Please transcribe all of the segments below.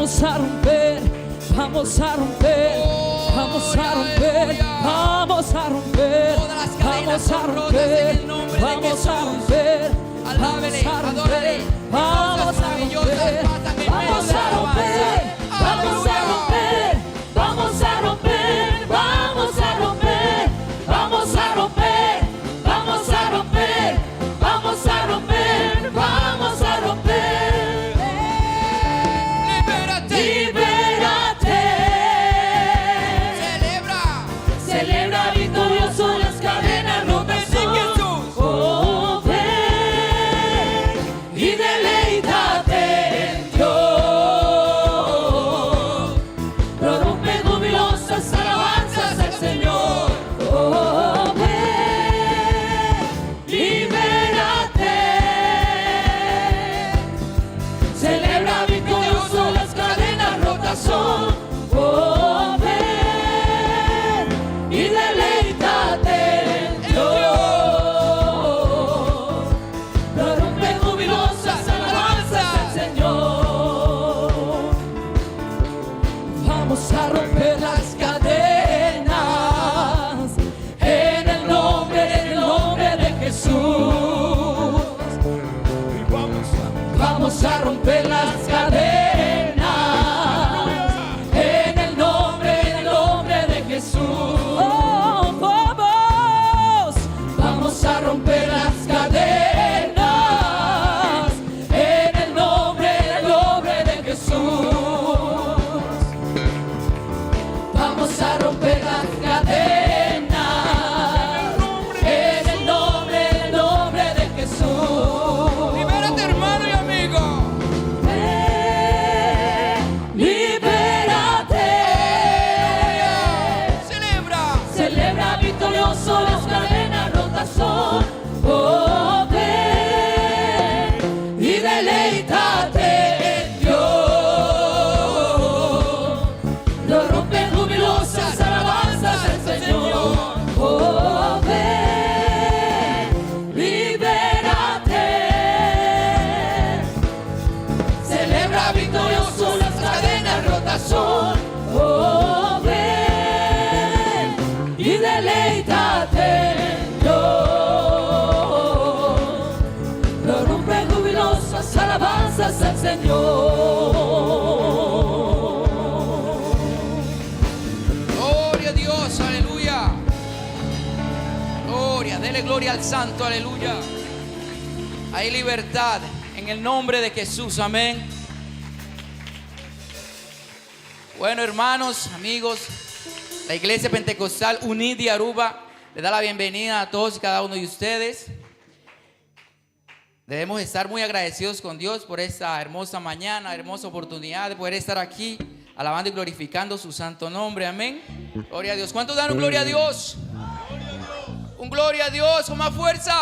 vamos a romper, vamos a romper, vamos a romper, vamos a romper, Todas las cadenas vamos a son rotas en romper, el nombre de vamos Jesús. a romper, Alábele, adórale. vamos Cosas a maravillosas romper, pasan en medio vamos de la a romper, vamos a romper, vamos a romper, vamos a romper, vamos a romper, vamos a romper, vamos a romper, vamos a romper. Libérate. Libérate. Celebra. Celebra victorioso las cadenas rotas son. Jesús. Oh, ven y deleítate en Dios. Prorrumpe jubilosas alabanzas al Señor. Oh, ven, libérate. Celebra victorioso las cadenas rotas son. Oh, ven y deleítate en Dios. Prorrumpe jubilosas alabanzas al Señor. Vamos a romper las cadenas en el nombre de Jesús. Vamos a romper las cadenas en el nombre de Jesús. Oh, vamos a romper las cadenas en el nombre de Jesús. Vamos a romper las cadenas en el nombre de Jesús. Libérate, hermano y amigo. Libérate. Celebra. Celebra victorioso las cadenas rotas son. Oh, ven y deleítate en Dios. Lo rompen jubilosas alabanzas al Señor. Oh, ven, libérate. Celebra victorioso las cadenas rotas son. Oh, ven y deleítate en Dios. Prorrumpe jubilosas alabanzas al Señor. Gloria a Dios, aleluya. Gloria, dele gloria al Santo, aleluya. Hay libertad en el nombre de Jesús, amén. Bueno, hermanos, amigos, la Iglesia Pentecostal Unida de Aruba le da la bienvenida a todos y cada uno de ustedes. Debemos estar muy agradecidos con Dios por esta hermosa mañana, hermosa oportunidad de poder estar aquí alabando y glorificando su santo nombre, amén. Gloria a Dios. ¿Cuántos dan un gloria a Dios? Un gloria a Dios con más fuerza.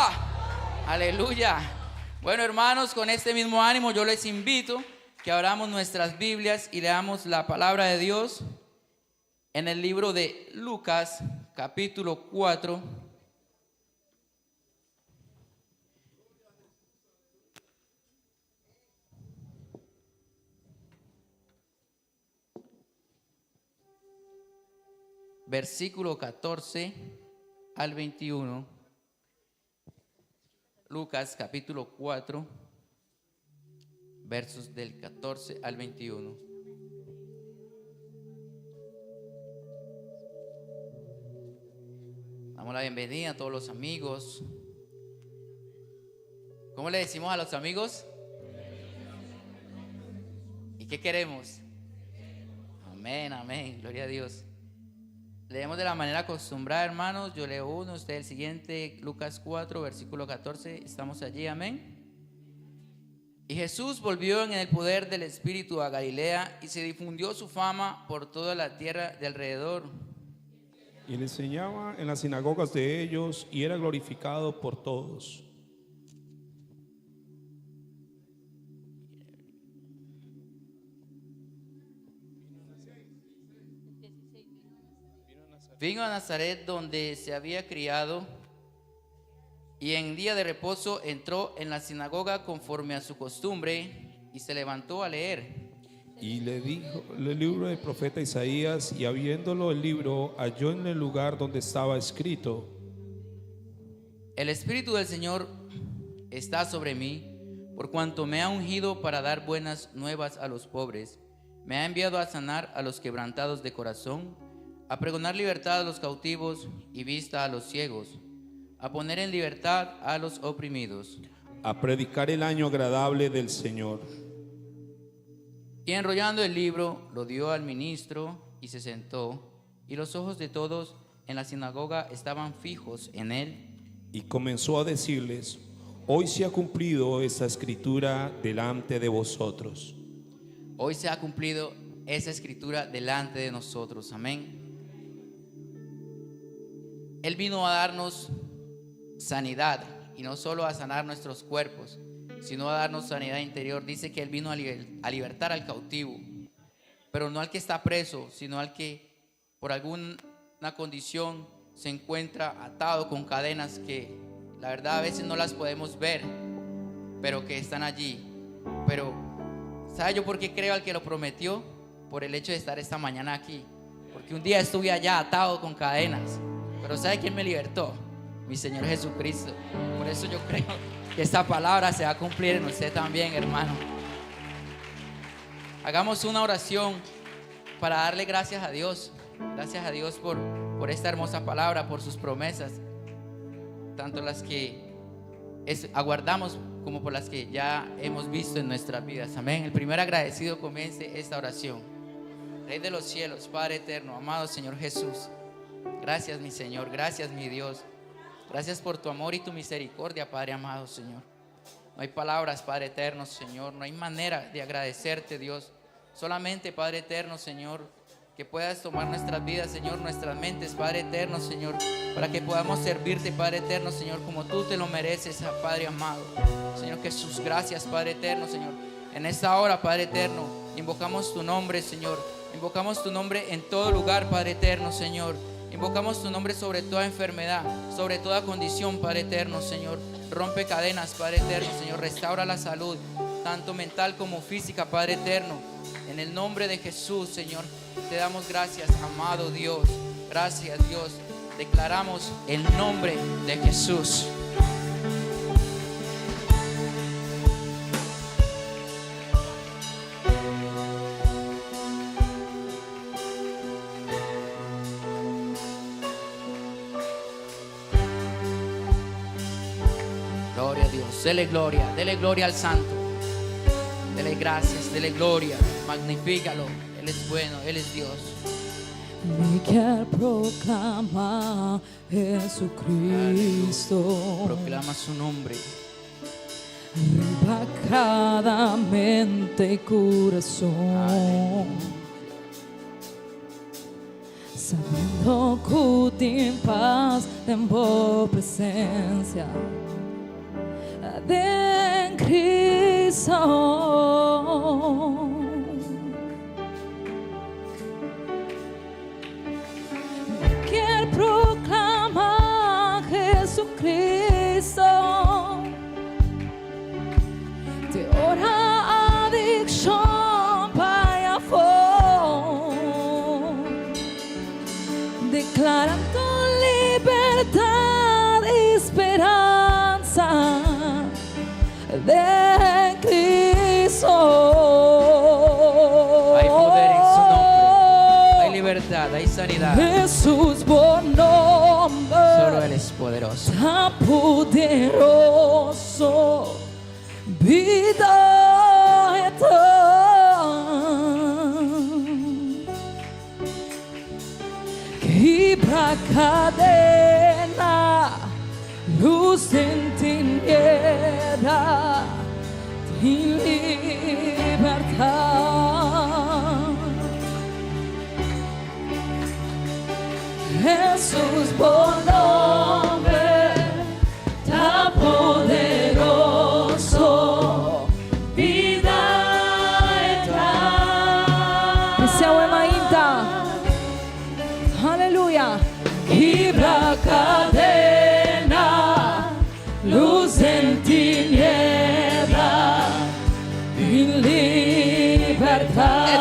Aleluya. Bueno, hermanos, con este mismo ánimo yo les invito que abramos nuestras Biblias y leamos la palabra de Dios en el libro de Lucas, capítulo 4. Versículo 14 al 21. Lucas capítulo 4, versos del 14 al 21. Damos la bienvenida a todos los amigos. ¿Cómo le decimos a los amigos? ¿Y qué queremos? Amén, amén, gloria a Dios. Leemos de la manera acostumbrada, hermanos. Yo leo uno, usted el siguiente. Lucas 4, versículo 14. Estamos allí, amén. Y Jesús volvió en el poder del Espíritu a Galilea, y se difundió su fama por toda la tierra de alrededor. Y él enseñaba en las sinagogas de ellos, y era glorificado por todos. Vino a Nazaret, donde se había criado, y en día de reposo entró en la sinagoga conforme a su costumbre, y se levantó a leer. Y le dijo el libro del profeta Isaías, y abriéndolo el libro, halló en el lugar donde estaba escrito: El Espíritu del Señor está sobre mí, por cuanto me ha ungido para dar buenas nuevas a los pobres. Me ha enviado a sanar a los quebrantados de corazón, a pregonar libertad a los cautivos y vista a los ciegos, a poner en libertad a los oprimidos, a predicar el año agradable del Señor. Y enrollando el libro, lo dio al ministro y se sentó, y los ojos de todos en la sinagoga estaban fijos en él. Y comenzó a decirles: hoy se ha cumplido esta escritura delante de vosotros. Hoy se ha cumplido esa escritura delante de nosotros. Amén. Él vino a darnos sanidad, y no solo a sanar nuestros cuerpos, sino a darnos sanidad interior. Dice que Él vino a libertar al cautivo, pero no al que está preso, sino al que por alguna condición se encuentra atado con cadenas que la verdad a veces no las podemos ver, pero que están allí. Pero ¿sabe yo por qué creo al que lo prometió? Por el hecho de estar esta mañana aquí, porque un día estuve allá atado con cadenas, pero ¿sabe quién me libertó? Mi Señor Jesucristo. Por eso yo creo que esta palabra se va a cumplir en usted también, hermano. Hagamos una oración para darle gracias a Dios. Gracias a Dios por esta hermosa palabra, por sus promesas, tanto las que aguardamos como por las que ya hemos visto en nuestras vidas. Amén. El primer agradecido comience esta oración. Rey de los cielos, Padre eterno, amado Señor Jesús, gracias mi Señor, gracias mi Dios. Gracias por tu amor y tu misericordia, Padre amado, Señor. No hay palabras, Padre eterno, Señor. No hay manera de agradecerte, Dios. Solamente, Padre eterno, Señor, que puedas tomar nuestras vidas, Señor, nuestras mentes, Padre eterno, Señor, para que podamos servirte, Padre eterno, Señor, como tú te lo mereces, Padre amado. Señor Jesús, gracias, Padre eterno, Señor. En esta hora, Padre eterno, invocamos tu nombre, Señor. Invocamos tu nombre en todo lugar, Padre eterno, Señor. Invocamos tu nombre sobre toda enfermedad, sobre toda condición, Padre eterno, Señor. Rompe cadenas, Padre eterno, Señor. Restaura la salud, tanto mental como física, Padre eterno. En el nombre de Jesús, Señor, te damos gracias, amado Dios. Gracias, Dios. Declaramos el nombre de Jesús. Gloria a Dios. Dele gloria al Santo. Dele gracias, dele gloria. Magnifícalo. Él es bueno, Él es Dios. Miguel proclama Jesucristo. Proclama su nombre. Arriba cada mente y corazón. Sabiendo que tem paz en vos presencia de Cristo. Quer proclamar Jesucristo, te ora adicción para afuera, declarando libertad y esperanza de Cristo. Hay poder en su nombre. Hay libertad, hay sanidad. Jesús, por nombre, Solo Él es poderoso. tan poderoso, vida eterna, quebra cadena, luz en tiniebla, en libertad. Jesús, por nombre tan poderoso, vida eterna. Esse ainda. Aleluia. Quebra cadena, luz en tiniebla, en libertad.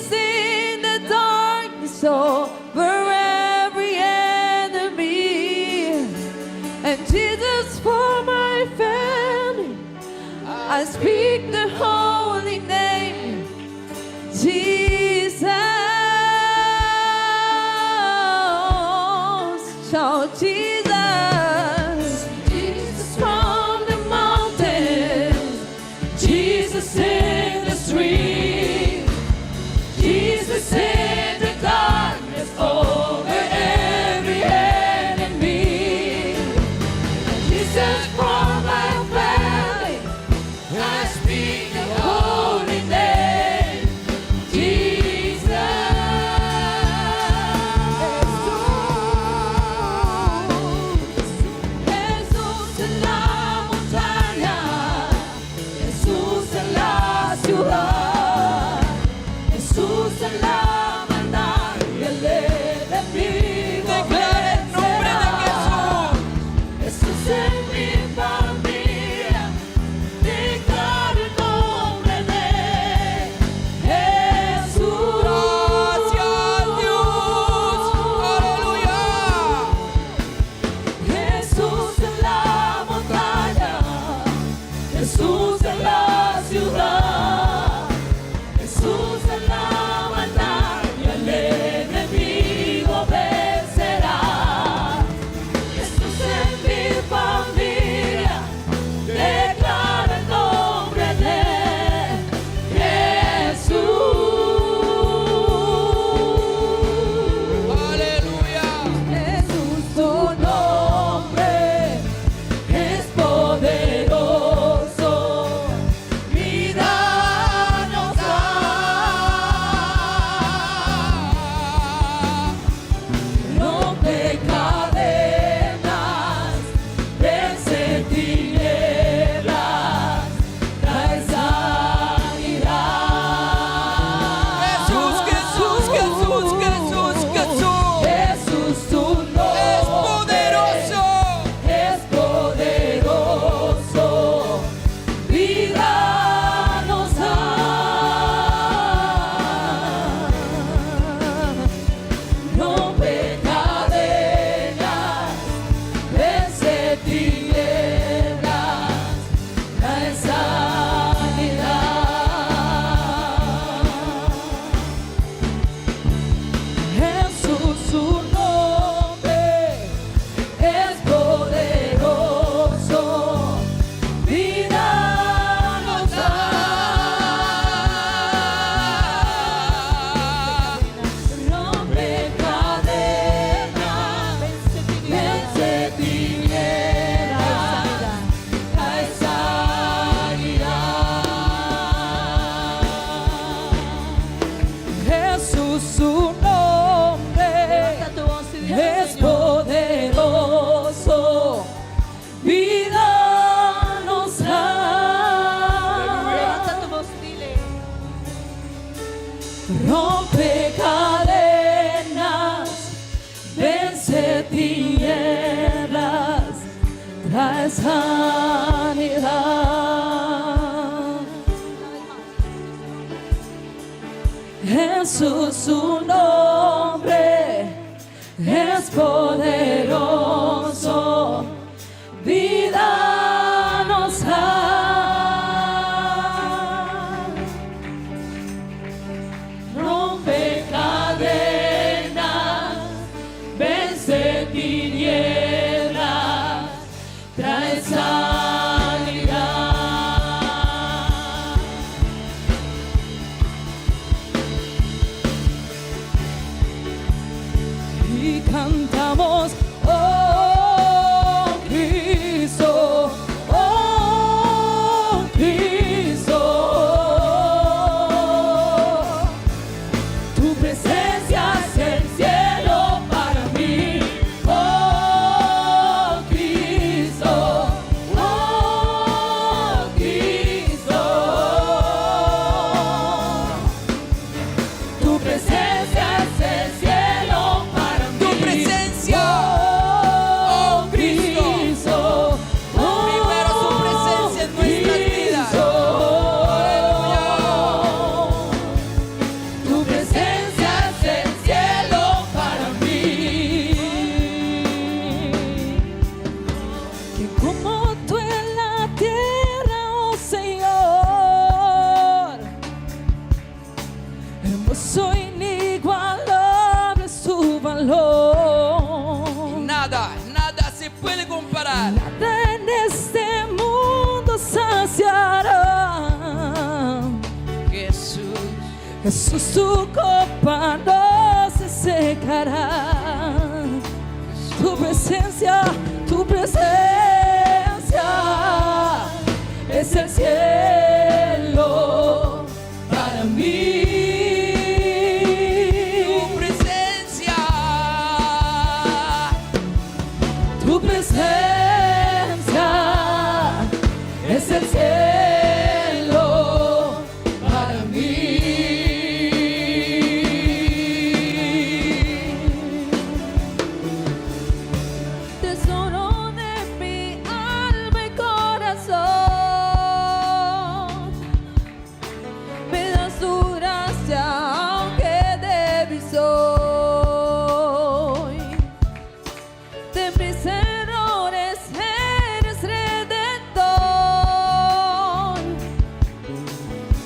seen the darkness over every enemy, and Jesus for my family. I speak the holy name, Jesus. Shout Jesus, Jesus from the mountains, Jesus in the street, Jesus in the darkness over every enemy, and Jesus from my family. I speak the holy name, Jesus. Jesús en la montaña, Jesús en la ciudad, Jesús en la maldad y el enemigo Declara el nombre de vencerá. Jesús en mi familia, declaro el nombre de Jesús. Gracias, Dios. Aleluya. Jesús en la montaña, Jesús en la ciudad, Jesús en la maldad y el enemigo vencerá. Jesús en mi familia, declara el nombre de Jesús. Aleluya. Jesús, tu nombre es poderoso, vida nos da. Rompe cadenas, vence tinieblas, trae sanidad. Jesús, Jesús, Jesús, Jesús, Jesús. Jesús, tu nombre Es poderoso. es poderoso, vida nos da. Rompe cadenas, vence tinieblas, trae sanidad. Jesús, su nombre es poderoso, vida nos da. Rompe cadenas, vence tinieblas, trae sanidad. Jesús, su nombre es poderoso, vida nos da. Rompe cadenas, vence tinieblas, trae sanidad. Jesús, su nombre es poderoso, vida nos da. Rompe cadenas, vence tinieblas, trae sanidad. Y cantamos, oh Cristo, oh Cristo. Tu presencia es el cielo para mí, oh Cristo, oh Cristo. Tu presencia es el cielo para mí. Tu presencia. Oh Cristo, Primero su presencia en nuestras vidas. Cristo. Aleluya. Tu Jesús, tu copa no se secará. Tu presencia es el cielo para mí. Tu presencia es el cielo para mí. Tesoro de mi alma y corazón, me das tu gracia aunque débil soy. De mis errores eres redentor,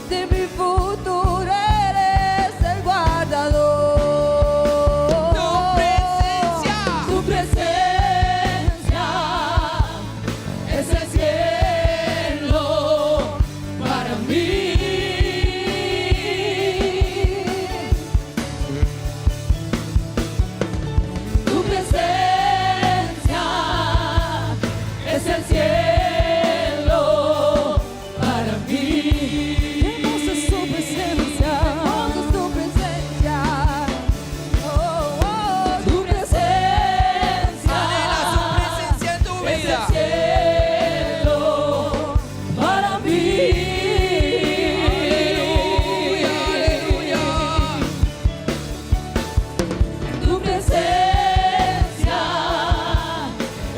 de mi futuro eres el guardador. Tu presencia es el cielo para mí. Tu presencia es el cielo para mí. Hermosa es tu presencia, hermosa es tu presencia. Oh, oh, tu presencia, Anhela su presencia en tu es el vida. cielo para mí. Aleluya, aleluya. Tu presencia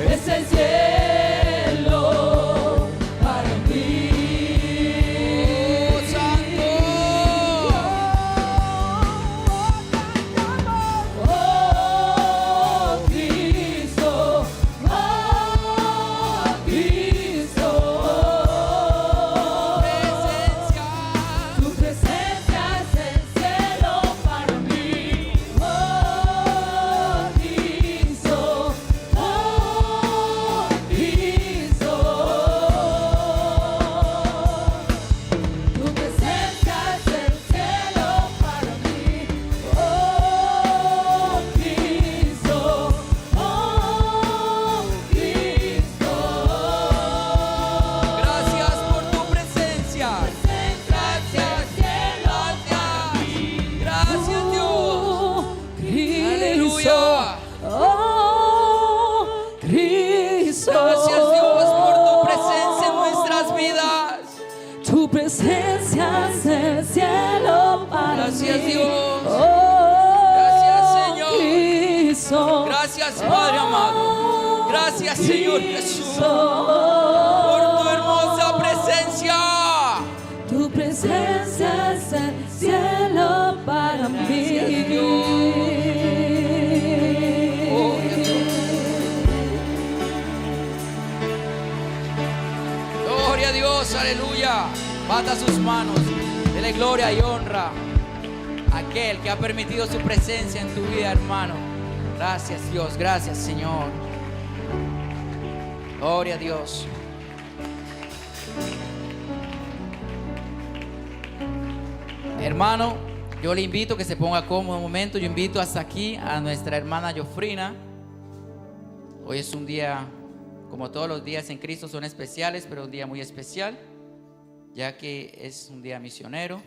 es el cielo para mí. Oh, Santo. Oh, Cristo, oh, Cristo. Tu presencia es el cielo para mí. Oh, Cristo, oh, Cristo. Tu presencia es el cielo para mí. Oh, Cristo, oh, Cristo. Gracias por tu presencia. Gracias, gracias Dios. Aleluya. Oh, Cristo. Gracias Dios por tu presencia en nuestras vidas. Tu presencia es el cielo para Gracias, mí. Dios. Oh, Gracias, Señor. Cristo. Gracias Padre amado. Gracias Señor Jesús por tu hermosa presencia. Tu presencia es el cielo para mí. Oh, Dios. Gloria a Dios, aleluya. Bata sus manos, dele gloria y honra a aquel que ha permitido su presencia en tu vida, hermano. Gracias Dios, gracias Señor. Gloria a Dios. Hermano, yo le invito a que se ponga cómodo un momento. Yo invito hasta aquí a nuestra hermana Jofrina. Hoy es un día, como todos los días en Cristo son especiales, pero un día muy especial, ya que es un día misionero.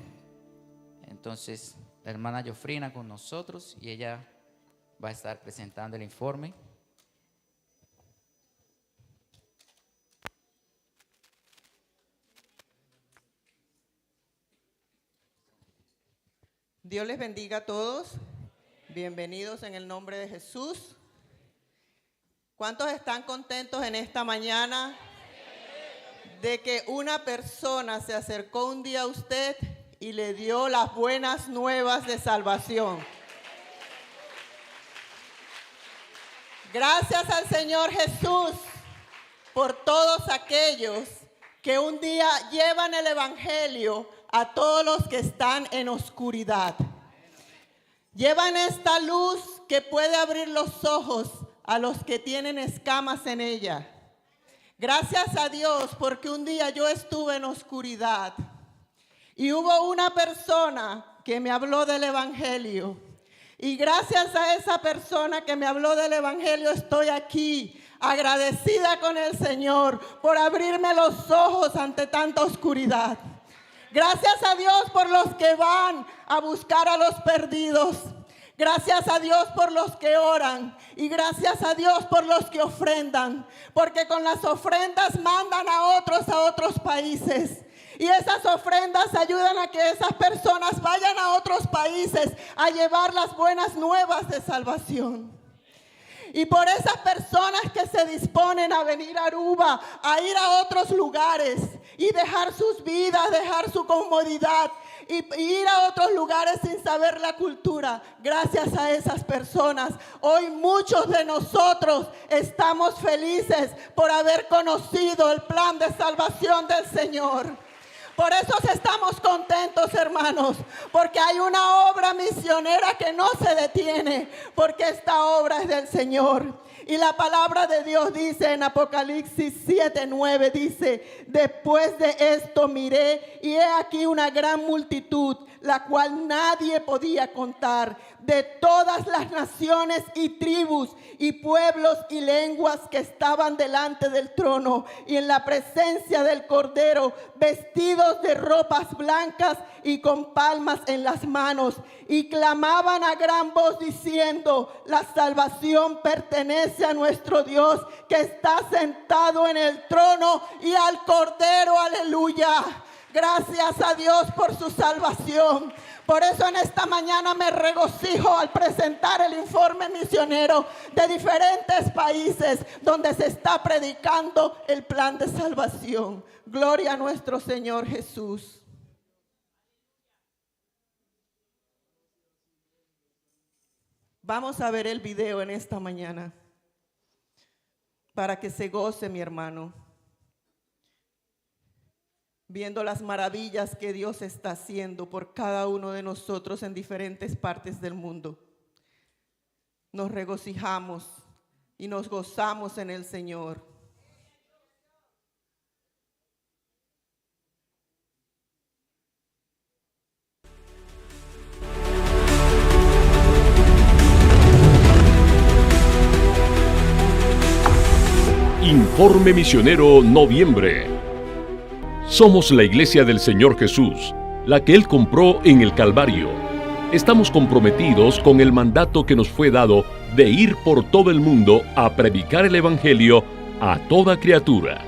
Entonces, la hermana Jofrina con nosotros y ella va a estar presentando el informe. Dios les bendiga a todos. Bienvenidos en el nombre de Jesús. ¿Cuántos están contentos en esta mañana de que una persona se acercó un día a usted y le dio las buenas nuevas de salvación? Gracias al Señor Jesús por todos aquellos que un día llevan el evangelio a todos los que están en oscuridad. Llevan esta luz que puede abrir los ojos a los que tienen escamas en ella. Gracias a Dios porque un día yo estuve en oscuridad y hubo una persona que me habló del Evangelio. Y gracias a esa persona que me habló del Evangelio estoy aquí, agradecida con el Señor por abrirme los ojos ante tanta oscuridad. Gracias a Dios por los que van a buscar a los perdidos. Gracias a Dios por los que oran y gracias a Dios por los que ofrendan, porque con las ofrendas mandan a otros países. Y esas ofrendas ayudan a que esas personas vayan a otros países a llevar las buenas nuevas de salvación. Y por esas personas que se disponen a venir a Aruba, a ir a otros lugares y dejar sus vidas, dejar su comodidad y ir a otros lugares sin saber la cultura. Gracias a esas personas, hoy muchos de nosotros estamos felices por haber conocido el plan de salvación del Señor. Por eso estamos contentos, hermanos, porque hay una obra misionera que no se detiene, porque esta obra es del Señor. Y la palabra de Dios dice en Apocalipsis 7:9, dice: después de esto miré y he aquí una gran multitud, la cual nadie podía contar, de todas las naciones y tribus y pueblos y lenguas que estaban delante del trono y en la presencia del Cordero, vestidos de ropas blancas y con palmas en las manos, y clamaban a gran voz diciendo: la salvación pertenece a nuestro Dios que está sentado en el trono y al Cordero. Aleluya. Gracias a Dios por su salvación. Por eso en esta mañana me regocijo al presentar el informe misionero de diferentes países donde se está predicando el plan de salvación. Gloria a nuestro Señor Jesús. Vamos a ver el video en esta mañana para que se goce, mi hermano, viendo las maravillas que Dios está haciendo por cada uno de nosotros en diferentes partes del mundo. Nos regocijamos y nos gozamos en el Señor. Informe Misionero Noviembre. Somos la Iglesia del Señor Jesús, la que Él compró en el Calvario. Estamos comprometidos con el mandato que nos fue dado de ir por todo el mundo a predicar el Evangelio a toda criatura.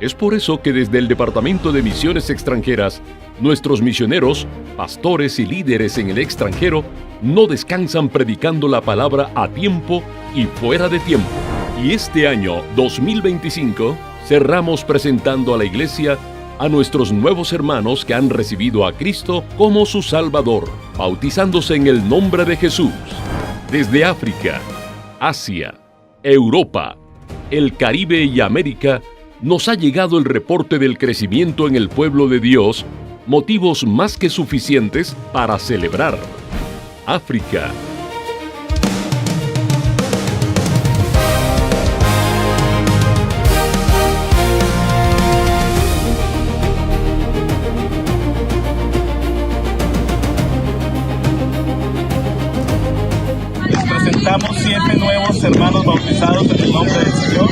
Es por eso que desde el Departamento de Misiones Extranjeras, nuestros misioneros, pastores y líderes en el extranjero no descansan predicando la palabra a tiempo y fuera de tiempo. Y este año 2025 cerramos presentando a la Iglesia a nuestros nuevos hermanos que han recibido a Cristo como su Salvador, bautizándose en el nombre de Jesús. Desde África, Asia, Europa, el Caribe y América, nos ha llegado el reporte del crecimiento en el pueblo de Dios, motivos más que suficientes para celebrar. África. Presentamos 7 nuevos hermanos bautizados en el nombre del Señor.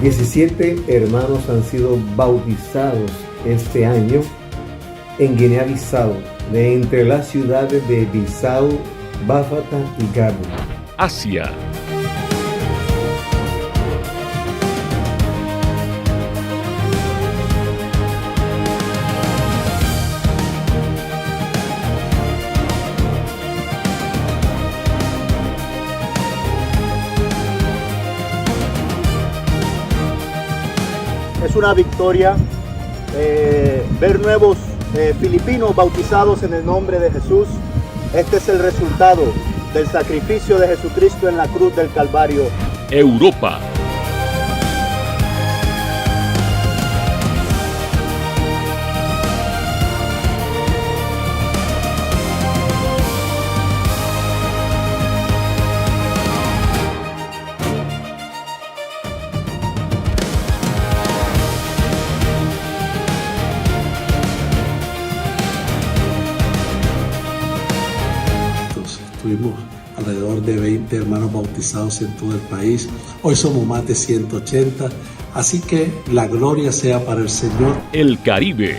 Diecisiete hermanos han sido bautizados este año en Guinea-Bissau, de entre las ciudades de Bissau, Bafata y Gabo. Asia. Es una victoria ver nuevos filipinos bautizados en el nombre de Jesús. Este es el resultado del sacrificio de Jesucristo en la cruz del Calvario. Europa. tuvimos alrededor de 20 hermanos bautizados en todo el país. Hoy somos más de 180. Así que la gloria sea para el Señor. El Caribe.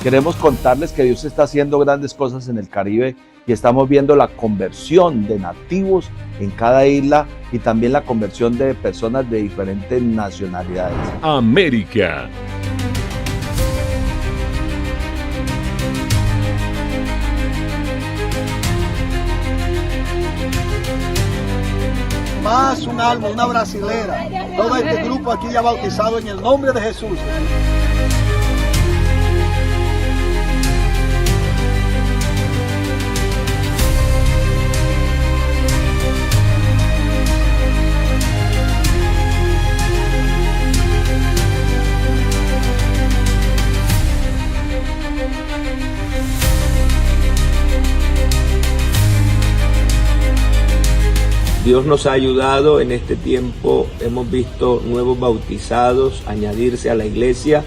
Queremos contarles que Dios está haciendo grandes cosas en el Caribe y estamos viendo la conversión de nativos en cada isla y también la conversión de personas de diferentes nacionalidades. América. Más un alma, una brasilera. Todo este grupo aquí ya bautizado en el nombre de Jesús. Dios nos ha ayudado en este tiempo, hemos visto nuevos bautizados añadirse a la iglesia,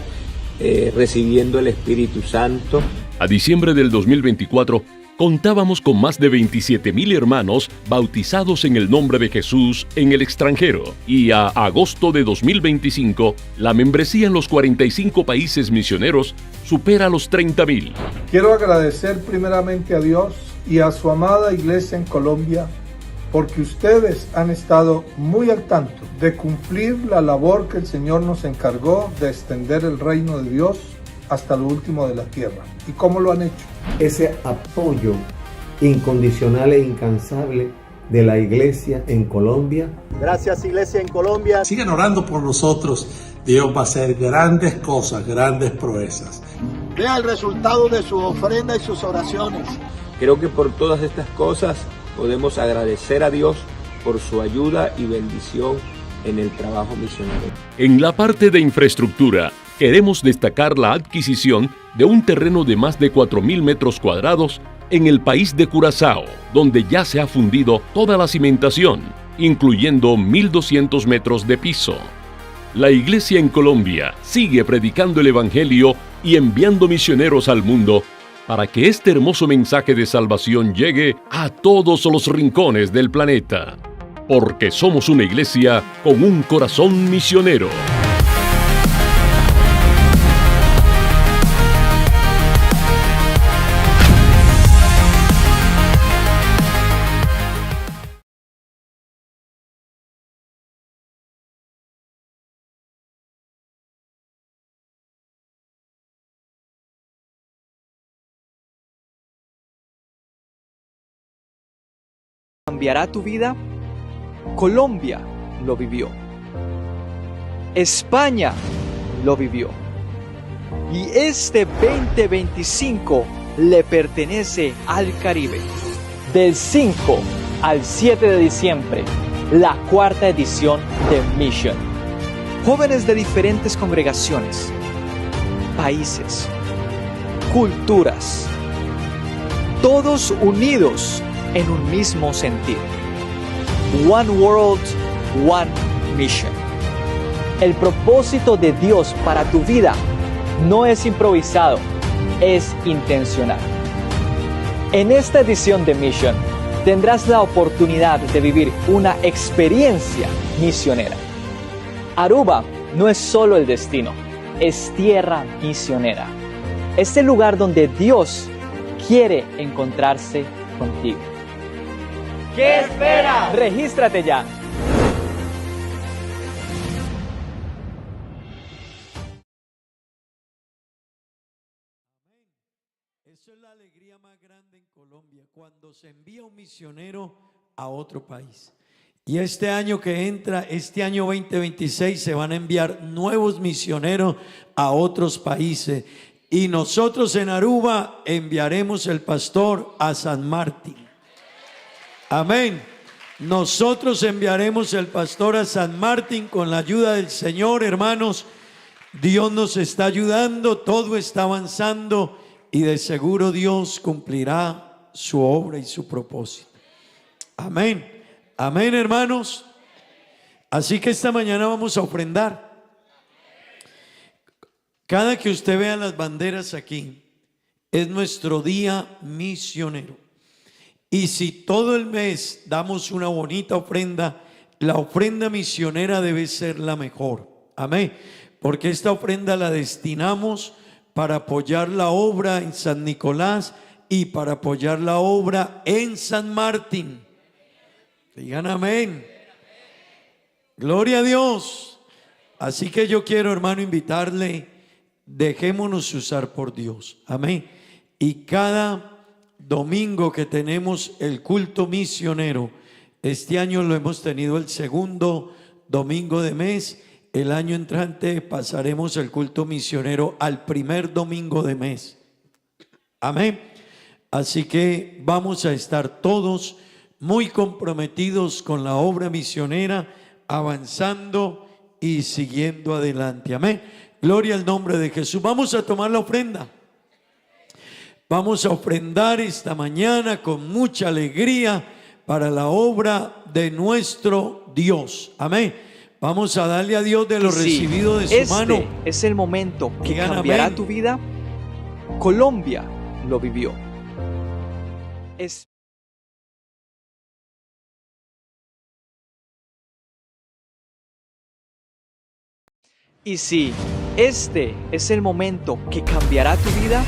recibiendo el Espíritu Santo. A diciembre del 2024, contábamos con más de 27,000 hermanos bautizados en el nombre de Jesús en el extranjero. Y a agosto de 2025, la membresía en los 45 países misioneros supera los 30,000. Quiero agradecer primeramente a Dios y a su amada iglesia en Colombia, porque ustedes han estado muy al tanto de cumplir la labor que el Señor nos encargó de extender el reino de Dios hasta lo último de la tierra. ¿Y cómo lo han hecho? Ese apoyo incondicional e incansable de la iglesia en Colombia. Gracias, iglesia en Colombia. Sigan orando por nosotros. Dios va a hacer grandes cosas, grandes proezas. Vea el resultado de su ofrenda y sus oraciones. Creo que por todas estas cosas podemos agradecer a Dios por su ayuda y bendición en el trabajo misionero. En la parte de infraestructura, queremos destacar la adquisición de un terreno de más de 4,000 metros cuadrados en el país de Curazao, donde ya se ha fundido toda la cimentación, incluyendo 1,200 metros de piso. La iglesia en Colombia sigue predicando el Evangelio y enviando misioneros al mundo para que este hermoso mensaje de salvación llegue a todos los rincones del planeta. Porque somos una iglesia con un corazón misionero. ¿Cambiará tu vida? Colombia lo vivió. España lo vivió. Y este 2025 le pertenece al Caribe. Del 5 al 7 de diciembre, la 4ª edición de Mission. Jóvenes de diferentes congregaciones, países, culturas, todos unidos en un mismo sentir. One World, One Mission. El propósito de Dios para tu vida no es improvisado, es intencional. En esta edición de Mission tendrás la oportunidad de vivir una experiencia misionera. Aruba no es solo el destino, es tierra misionera. Es el lugar donde Dios quiere encontrarse contigo. ¿Qué esperas? Regístrate ya. Eso es la alegría más grande en Colombia, cuando se envía un misionero a otro país. Y este año que entra, este año 2026, se van a enviar nuevos misioneros a otros países. Y nosotros en Aruba enviaremos el pastor a San Martín. Amén. Nosotros enviaremos el pastor a San Martín con la ayuda del Señor, hermanos. Dios nos está ayudando, todo está avanzando y de seguro Dios cumplirá su obra y su propósito. Amén. Amén, hermanos. Así que esta mañana vamos a ofrendar. Cada que usted vea las banderas aquí, es nuestro día misionero. Y si todo el mes damos una bonita ofrenda, la ofrenda misionera debe ser la mejor. Amén. Porque esta ofrenda la destinamos para apoyar la obra en San Nicolás y para apoyar la obra en San Martín. Digan amén. Gloria a Dios. Así que yo quiero, hermano, invitarle, dejémonos usar por Dios. Amén. Y cada domingo que tenemos el culto misionero, este año lo hemos tenido el segundo domingo de mes. El año entrante pasaremos el culto misionero al primer domingo de mes. Amén. Así que vamos a estar todos muy comprometidos con la obra misionera, avanzando y siguiendo adelante. Amén. Gloria al nombre de Jesús. Vamos a tomar la ofrenda. Vamos a ofrendar esta mañana con mucha alegría para la obra de nuestro Dios. Amén. Vamos a darle a Dios de lo recibido de su mano. Este es el momento que Digan cambiará amén. tu vida. Colombia lo vivió. Y si este es el momento que cambiará tu vida,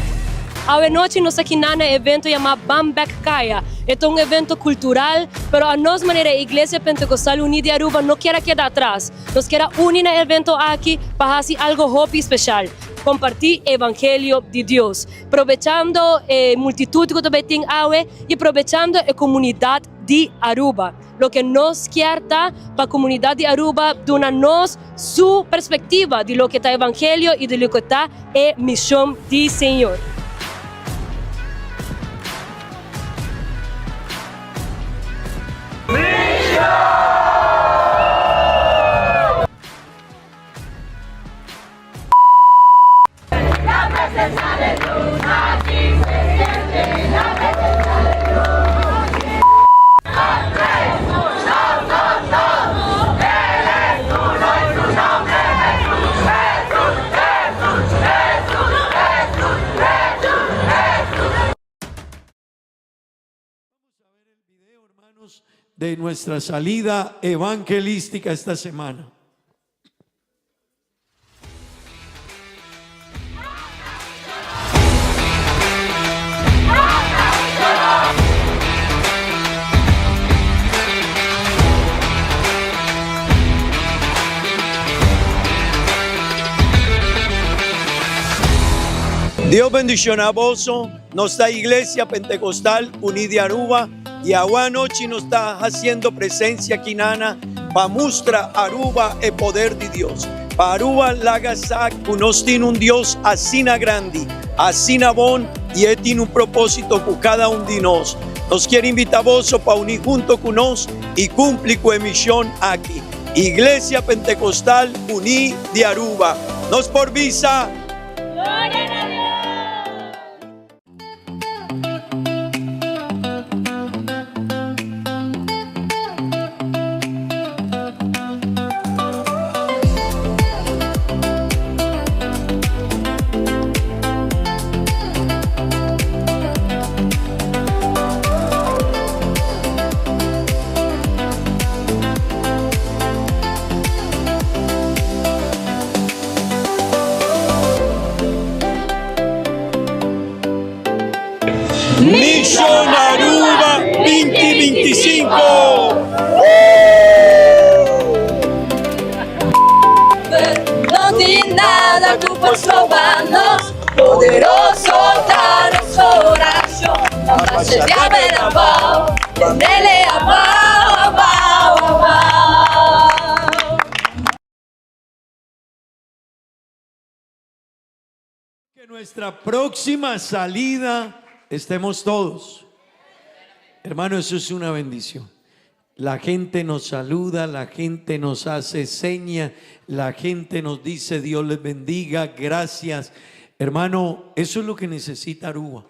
Hoje nós aqui na evento chamado Bambek Kaya. É um evento cultural, mas a nossa maneira, a Igreja Pentecostal Unida de Aruba não quer quedar atrás. Nós queremos unir no evento aqui para fazer algo hope especial. Compartir o Evangelho de Deus. Aproveitando a multitude que também tem água e aproveitando a comunidade de Aruba. Lo que nos quer dar para a comunidade de Aruba, dando-nos sua perspectiva de lo que está o Evangelho e de lo que está a missão do Senhor. La presencia de Dios aquí se siente, la presencia de Dios. Él es uno y su nombre es Jesús, Jesús, Jesús, Jesús, Jesús, Jesús. De nuestra salida evangelística esta semana. Dios bendicione a vos, nuestra Iglesia Pentecostal Unida de Aruba, y agua noche nos está haciendo presencia aquí nana para mostrar Aruba el poder de Dios. Para Aruba lagasac nos tiene un Dios así na grande, así na bon, y él tiene un propósito con cada uno de nosotros. Nos quiere invitar a vos para unir junto con nosotros y cumplir con misión aquí. Iglesia Pentecostal Unida de Aruba. Nos por visa. Mission Aruba 2025. No tiene nada tú por sobarnos, poderoso está nuestra oración. La marcha de abajo, tenele abajo, abajo, abajo. Que nuestra próxima salida estemos todos. Hermano, eso es una bendición. la gente nos saluda, la gente nos hace seña, la gente nos dice Dios les bendiga, gracias. Hermano, eso es lo que necesita Aruba,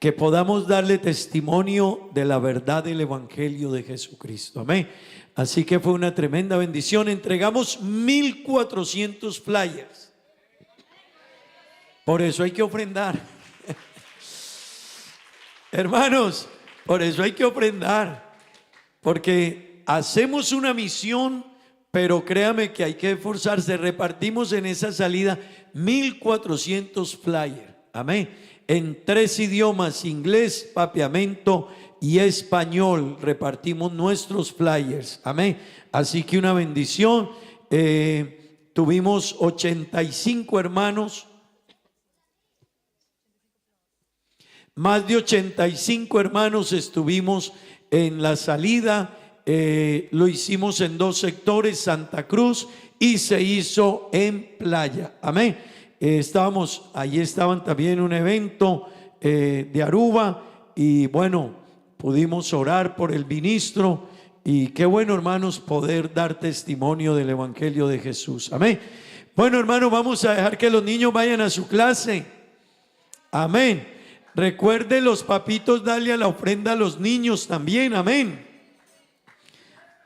que podamos darle testimonio de la verdad del Evangelio de Jesucristo. Amén. Así que fue una tremenda bendición. Entregamos 1,400 flyers. Por eso hay que ofrendar. Hermanos, por eso hay que ofrendar. Porque hacemos una misión, pero créame que hay que esforzarse. Repartimos en esa salida 1,400 flyers. Amén. En 3 idiomas, inglés, papiamento y español, repartimos nuestros flyers. Amén. Así que una bendición. Tuvimos 85 hermanos. Más de 85 hermanos estuvimos en la salida. Lo hicimos en 2 sectores, Santa Cruz, y se hizo en Playa. Amén. Allí estaban también un evento de Aruba, y bueno, pudimos orar por el ministro, y qué bueno, hermanos, poder dar testimonio del Evangelio de Jesús. Amén. Bueno, hermanos, vamos a dejar que los niños vayan a su clase. Amén. Recuerde, los papitos, darle a la ofrenda a los niños también. Amén.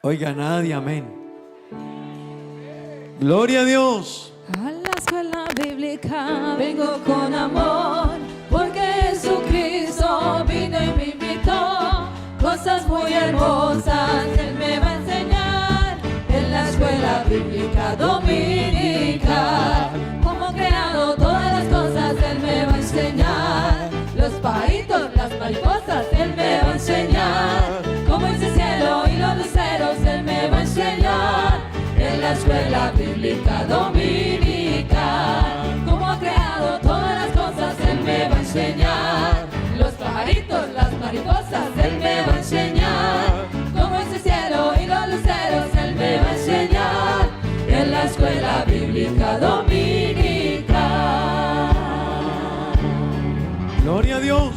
Oiga, nadie, amén. Gloria a Dios. A la escuela bíblica vengo con amor, porque Jesucristo vino y me invitó. Cosas muy hermosas Él me va a enseñar. En la escuela bíblica dominical, cómo creado todas las cosas Él me va a enseñar. Los pajaritos, las mariposas Él me va a enseñar. Cómo es el cielo y los luceros Él me va a enseñar. En la escuela bíblica dominical, cómo ha creado todas las cosas Él me va a enseñar. Los pajaritos, las mariposas Él me va a enseñar. Cómo es el cielo y los luceros Él me va a enseñar. En la escuela bíblica dominical. Gloria a Dios.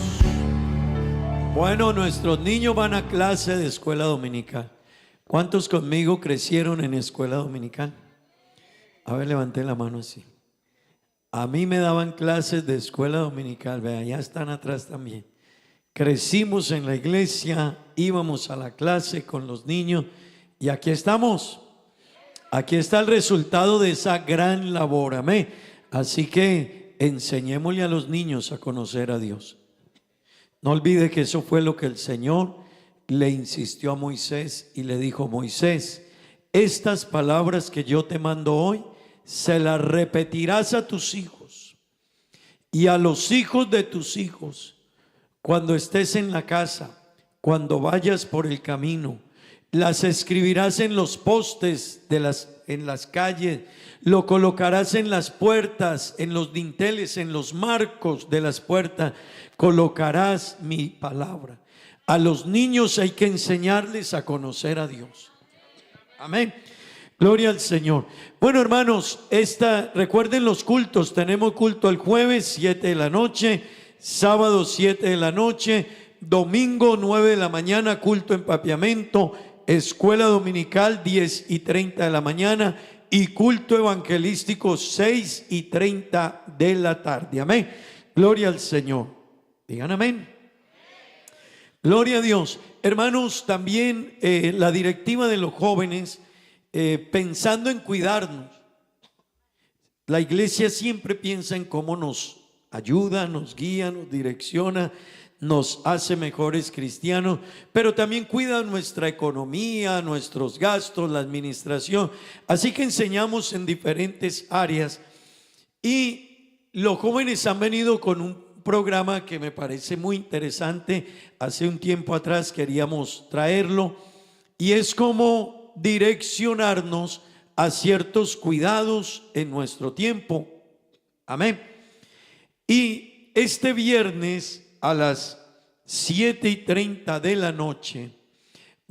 Bueno, nuestros niños van a clase de escuela dominical. ¿Cuántos conmigo crecieron en escuela dominical? A ver, levanté la mano así. A mí me daban clases de escuela dominical. Vean, ya están atrás también. Crecimos en la iglesia, íbamos a la clase con los niños, y aquí estamos. Aquí está el resultado de esa gran labor. Amén. Así que enseñémosle a los niños a conocer a Dios. No olvide que eso fue lo que el Señor le insistió a Moisés, y le dijo: Moisés, estas palabras que yo te mando hoy se las repetirás a tus hijos y a los hijos de tus hijos, cuando estés en la casa, cuando vayas por el camino. Las escribirás en los postes en las calles, lo colocarás en las puertas, en los dinteles, en los marcos de las puertas, colocarás mi palabra. A los niños hay que enseñarles a conocer a Dios. Amén. Gloria al Señor. Bueno, hermanos, recuerden los cultos. Tenemos culto el jueves 7 de la noche, sábado 7 de la noche, domingo 9 de la mañana, culto en papiamento, escuela dominical 10:30 de la mañana y culto evangelístico 6:30 de la tarde. Amén. Gloria al Señor. Digan amén. Gloria a Dios. Hermanos, también la directiva de los jóvenes, pensando en cuidarnos. La iglesia siempre piensa en cómo nos ayuda, nos guía, nos direcciona, nos hace mejores cristianos, pero también cuida nuestra economía, nuestros gastos, la administración. Así que enseñamos en diferentes áreas, y los jóvenes han venido con un programa que me parece muy interesante. Hace un tiempo atrás queríamos traerlo, y es como direccionarnos a ciertos cuidados en nuestro tiempo. Amén. Y este viernes a las 7:30 de la noche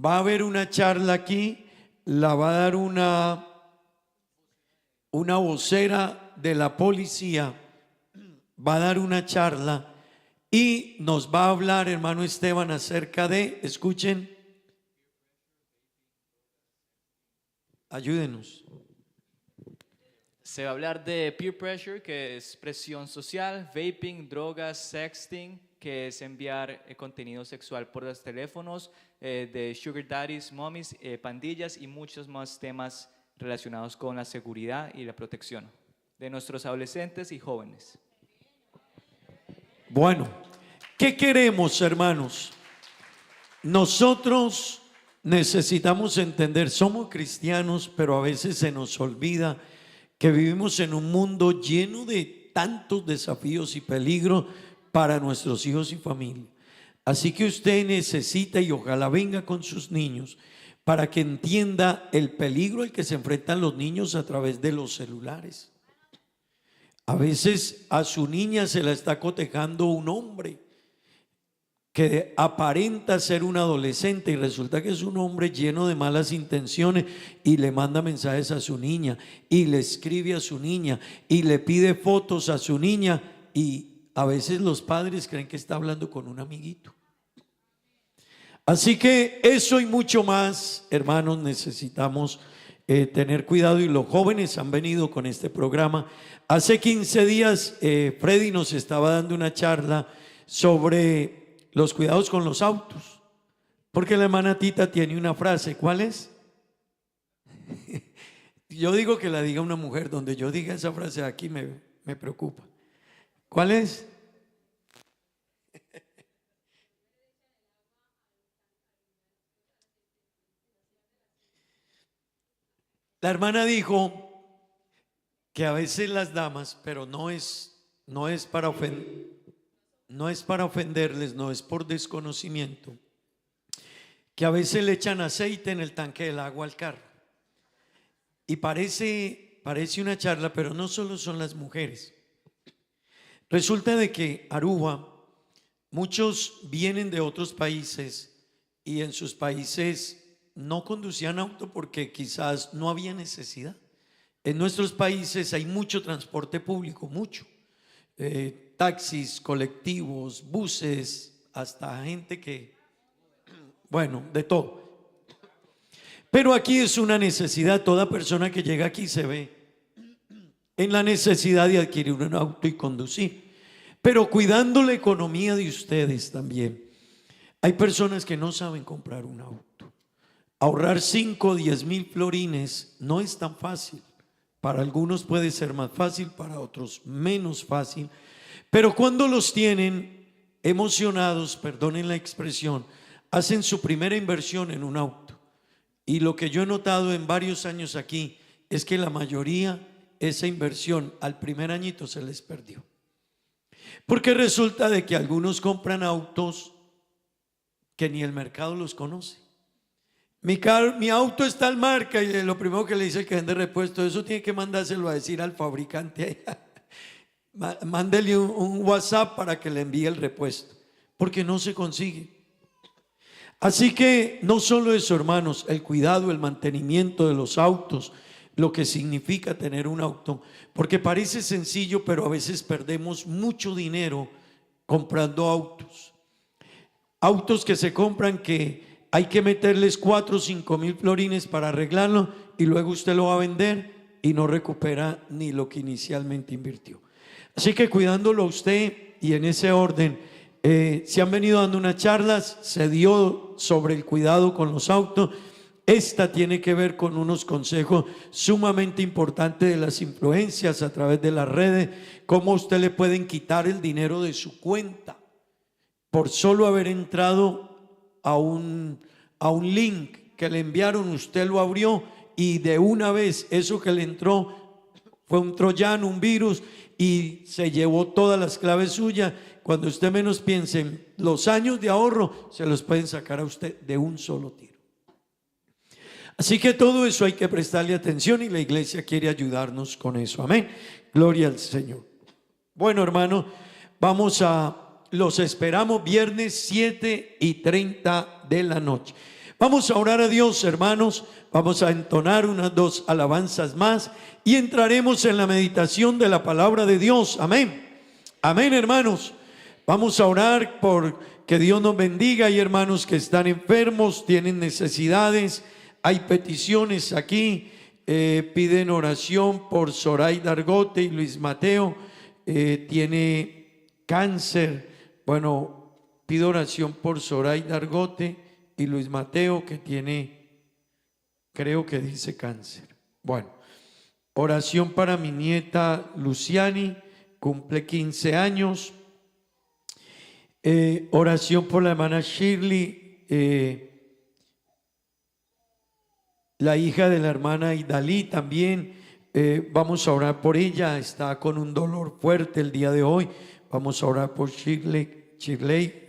va a haber una charla aquí. La va a dar una vocera de la policía. Va a dar una charla y nos va a hablar, hermano Esteban, acerca de, escuchen, Ayúdenos. Se va a hablar de peer pressure, que es presión social, vaping, drogas, sexting, que es enviar contenido sexual por los teléfonos, de sugar daddies, mommies, pandillas y muchos más temas relacionados con la seguridad y la protección de nuestros adolescentes y jóvenes. Bueno, ¿qué queremos, hermanos? Nosotros necesitamos entender, somos cristianos, pero a veces se nos olvida que vivimos en un mundo lleno de tantos desafíos y peligros para nuestros hijos y familia. Así que usted necesita, y ojalá venga con sus niños, para que entienda el peligro al que se enfrentan los niños a través de los celulares. A veces a su niña se la está cotejando un hombre que aparenta ser un adolescente y resulta que es un hombre lleno de malas intenciones y le manda mensajes a su niña y le escribe a su niña y le pide fotos a su niña, y a veces los padres creen que está hablando con un amiguito. Así que eso y mucho más, hermanos, necesitamos tener cuidado, y los jóvenes han venido con este programa. Hace 15 días Freddy nos estaba dando una charla sobre los cuidados con los autos, porque la hermana Tita tiene una frase. ¿Cuál es? Yo digo que la diga una mujer. Donde yo diga esa frase aquí me preocupa. ¿Cuál es? La hermana dijo que a veces las damas, pero no es para ofenderles, no es por desconocimiento, que a veces le echan aceite en el tanque del agua al carro. Y parece una charla, pero no solo son las mujeres. Resulta de que Aruba, muchos vienen de otros países y en sus países no conducían auto porque quizás no había necesidad. En nuestros países hay mucho transporte público, mucho. Taxis, colectivos, buses, hasta gente que, bueno, de todo. Pero aquí es una necesidad. Toda persona que llega aquí se ve en la necesidad de adquirir un auto y conducir, pero cuidando la economía de ustedes también. Hay personas que no saben comprar un auto. Ahorrar 5 o 10 mil florines no es tan fácil. Para algunos puede ser más fácil, para otros menos fácil. Pero cuando los tienen emocionados, perdonen la expresión, hacen su primera inversión en un auto. Y lo que yo he notado en varios años aquí es que la mayoría, esa inversión al primer añito se les perdió. Porque resulta de que algunos compran autos que ni el mercado los conoce. Mi auto es tal marca, y lo primero que le dice el que vende repuesto, eso tiene que mandárselo a decir al fabricante. Mándele un WhatsApp para que le envíe el repuesto, porque no se consigue. Así que no solo eso, hermanos, el cuidado, el mantenimiento de los autos, lo que significa tener un auto, porque parece sencillo, pero a veces perdemos mucho dinero comprando autos. Autos que se compran que hay que meterles 4 o 5 mil florines para arreglarlo, y luego usted lo va a vender y no recupera ni lo que inicialmente invirtió. Así que cuidándolo a usted, y en ese orden, se han venido dando unas charlas, se dio sobre el cuidado con los autos. Esta tiene que ver con unos consejos sumamente importantes de las influencias a través de las redes, cómo usted le pueden quitar el dinero de su cuenta por solo haber entrado a un link que le enviaron. Usted lo abrió y de una vez eso que le entró fue un troyano, un virus, y se llevó todas las claves suyas. Cuando usted menos piense, los años de ahorro se los pueden sacar a usted de un solo tiro. Así que todo eso hay que prestarle atención, y la iglesia quiere ayudarnos con eso. Amén. Gloria al Señor. Bueno, hermano, los esperamos viernes 7:30 de la noche. Vamos a orar a Dios, hermanos. Vamos a entonar unas 2 alabanzas más y entraremos en la meditación de la palabra de Dios. Amén. Amén, hermanos. Vamos a orar por que Dios nos bendiga. Hay hermanos que están enfermos, tienen necesidades, hay peticiones aquí. piden oración por Zoraida Argote y Luis Mateo, tiene cáncer. Bueno, pido oración por Zoraida Argote y Luis Mateo, que tiene, creo que dice cáncer. Bueno, oración para mi nieta Luciani, cumple 15 años. Oración por la hermana Shirley, la hija de la hermana Idalí también. Vamos a orar por ella, está con un dolor fuerte el día de hoy. Vamos a orar por Shirley,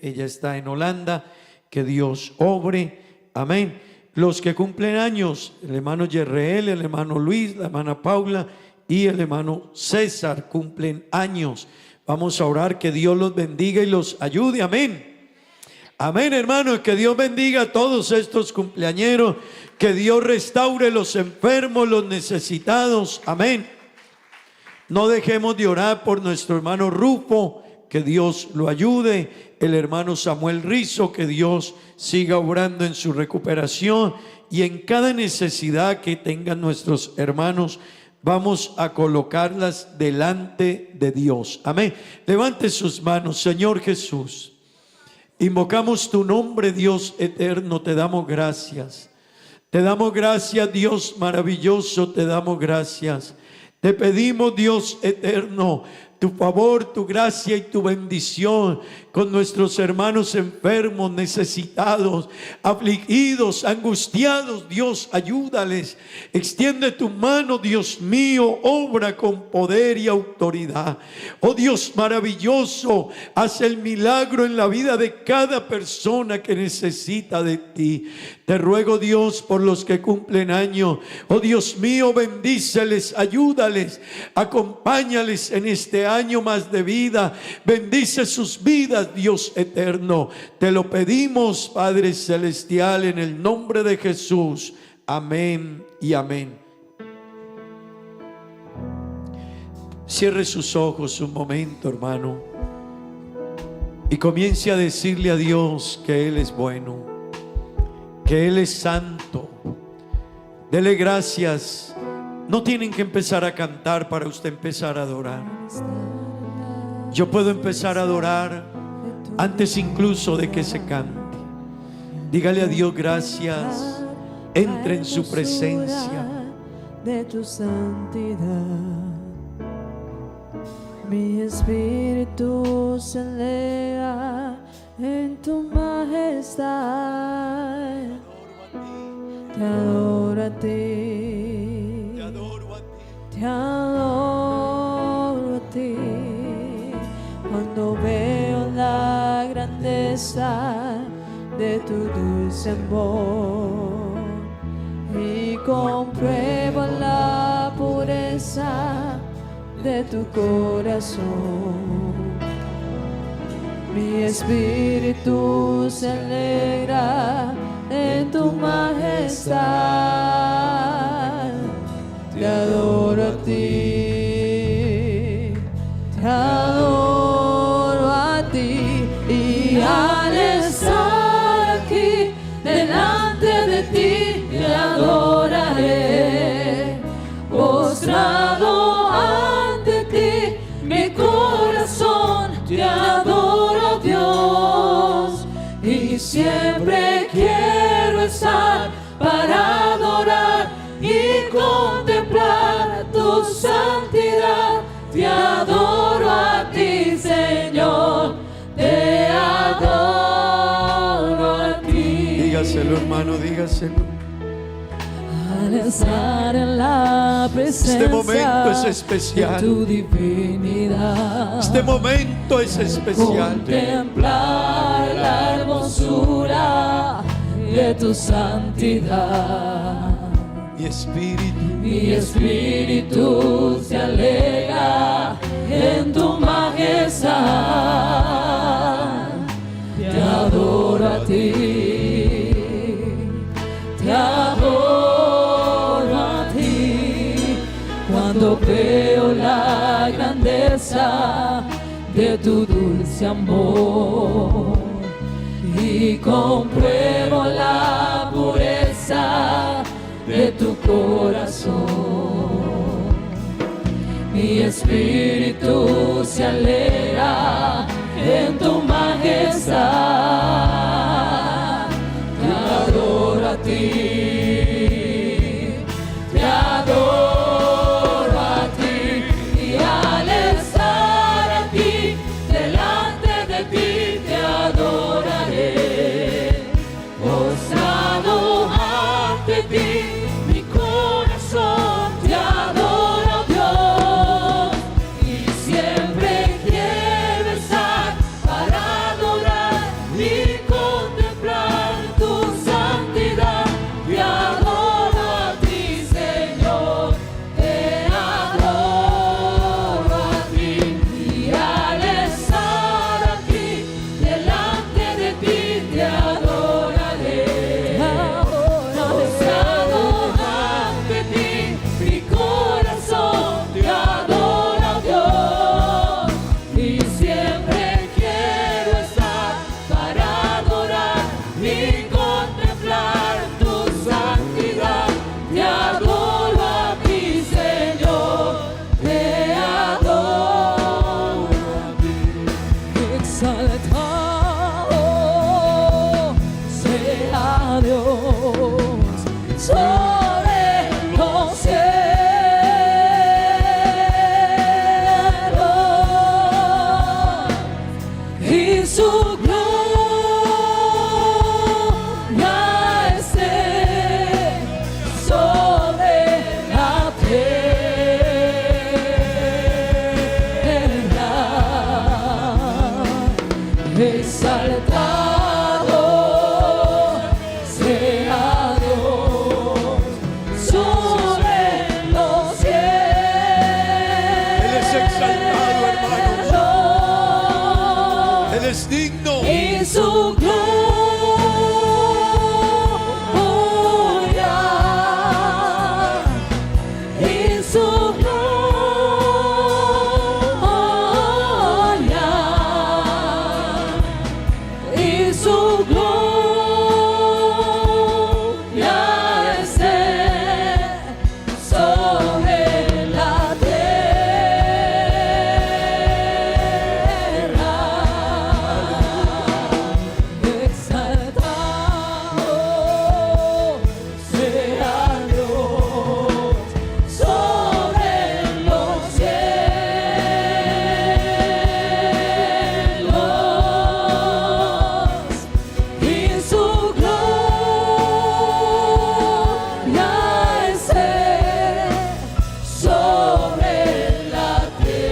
ella está en Holanda, que Dios obre, amén. Los que cumplen años, el hermano Yerreel, el hermano Luis, la hermana Paula y el hermano César cumplen años. Vamos a orar que Dios los bendiga y los ayude, amén. Amén, hermanos, que Dios bendiga a todos estos cumpleañeros, que Dios restaure los enfermos, los necesitados, amén. No dejemos de orar por nuestro hermano Rufo, que Dios lo ayude, el hermano Samuel Rizo, que Dios siga obrando en su recuperación y en cada necesidad que tengan nuestros hermanos. Vamos a colocarlas delante de Dios, amén. Levante sus manos. Señor Jesús, invocamos tu nombre, Dios eterno, te damos gracias. Te damos gracias, Dios maravilloso, te damos gracias. Te pedimos, Dios eterno, tu favor, tu gracia y tu bendición con nuestros hermanos enfermos, necesitados, afligidos, angustiados. Dios, ayúdales. Extiende tu mano, Dios mío, obra con poder y autoridad. Oh Dios maravilloso, haz el milagro en la vida de cada persona que necesita de ti. Te ruego, Dios, por los que cumplen años. Oh Dios mío, bendíceles, ayúdales, acompáñales en este año más de vida. Bendice sus vidas, Dios eterno. Te lo pedimos, Padre celestial, en el nombre de Jesús. Amén y amén. Cierre sus ojos un momento, hermano, y comience a decirle a Dios que Él es bueno, que Él es santo. Dele gracias. No tienen que empezar a cantar para usted empezar a adorar. Yo puedo empezar a adorar antes incluso de que se cante. Dígale a Dios gracias. Entre en su presencia de tu santidad. Mi espíritu se eleva en tu majestad. Te adoro a ti. Te adoro a ti. Te adoro a ti. Cuando veo la grandeza de tu dulce amor y compruebo la pureza de tu corazón, mi espíritu se alegra en tu majestad. Te adoro a ti, te adoro a ti, y al estar aquí delante de ti te adoraré, postrado ante ti mi corazón te adoro, Dios, y siempre quiero estar para adorar y contemplar tu santidad. Te adoro a ti, Señor, te adoro a ti. Dígaselo, hermano, dígaselo. Al estar en la presencia, este momento es especial. De tu divinidad, este momento es especial. Contemplar la hermosura de tu santidad. Mi espíritu se alegra en tu majestad. Te adoro a ti, te adoro a ti. Cuando veo la grandeza de tu dulce amor y compruebo la pureza de tu corazón, corazón. Mi espíritu se alegra en tu majestad. Te adoro a ti, te adoro a ti, y al estar aquí delante de ti te adoraré. Postrado ante ti, mi corazón te adora, Dios, y siempre quiero estar para adorar y contemplar tu santidad. Te adoro a ti, Señor, te adoro a ti, y al estar aquí delante de ti te adoraré. Postrado ante ti, mi corazón te adora, Dios, y siempre quiero estar para adorar y contemplar tu santidad. Te adoro a ti, Señor, te adoro a ti. Exaltado sea Dios sobre los cielos, y su gloria esté sobre la tierra. Exaltado sea Dios sobre los cielos. Él es exaltado, hermanos. Él es digno. Y su gloria, y su gloria, y su gloria esté sobre la tierra. Exaltado sea Dios sobre los cielos, y su gloria esté sobre la tierra.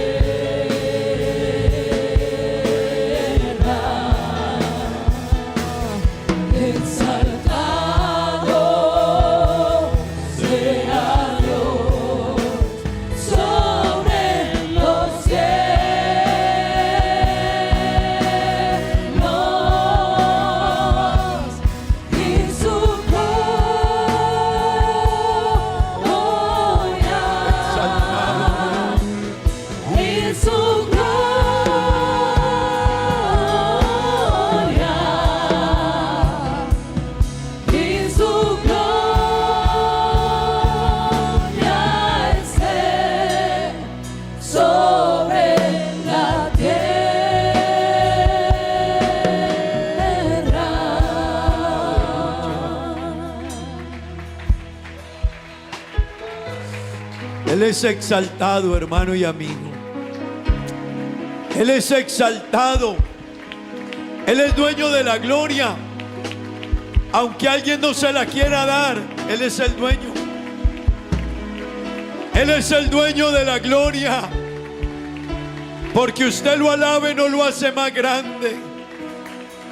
Exaltado sea Dios sobre los cielos, y su gloria, y su gloria, y su gloria esté sobre la tierra. Él es exaltado, hermano y amigo. Él es exaltado. Él es dueño de la gloria. Aunque alguien no se la quiera dar, Él es el dueño. Él es el dueño de la gloria. Porque usted lo alabe no lo hace más grande.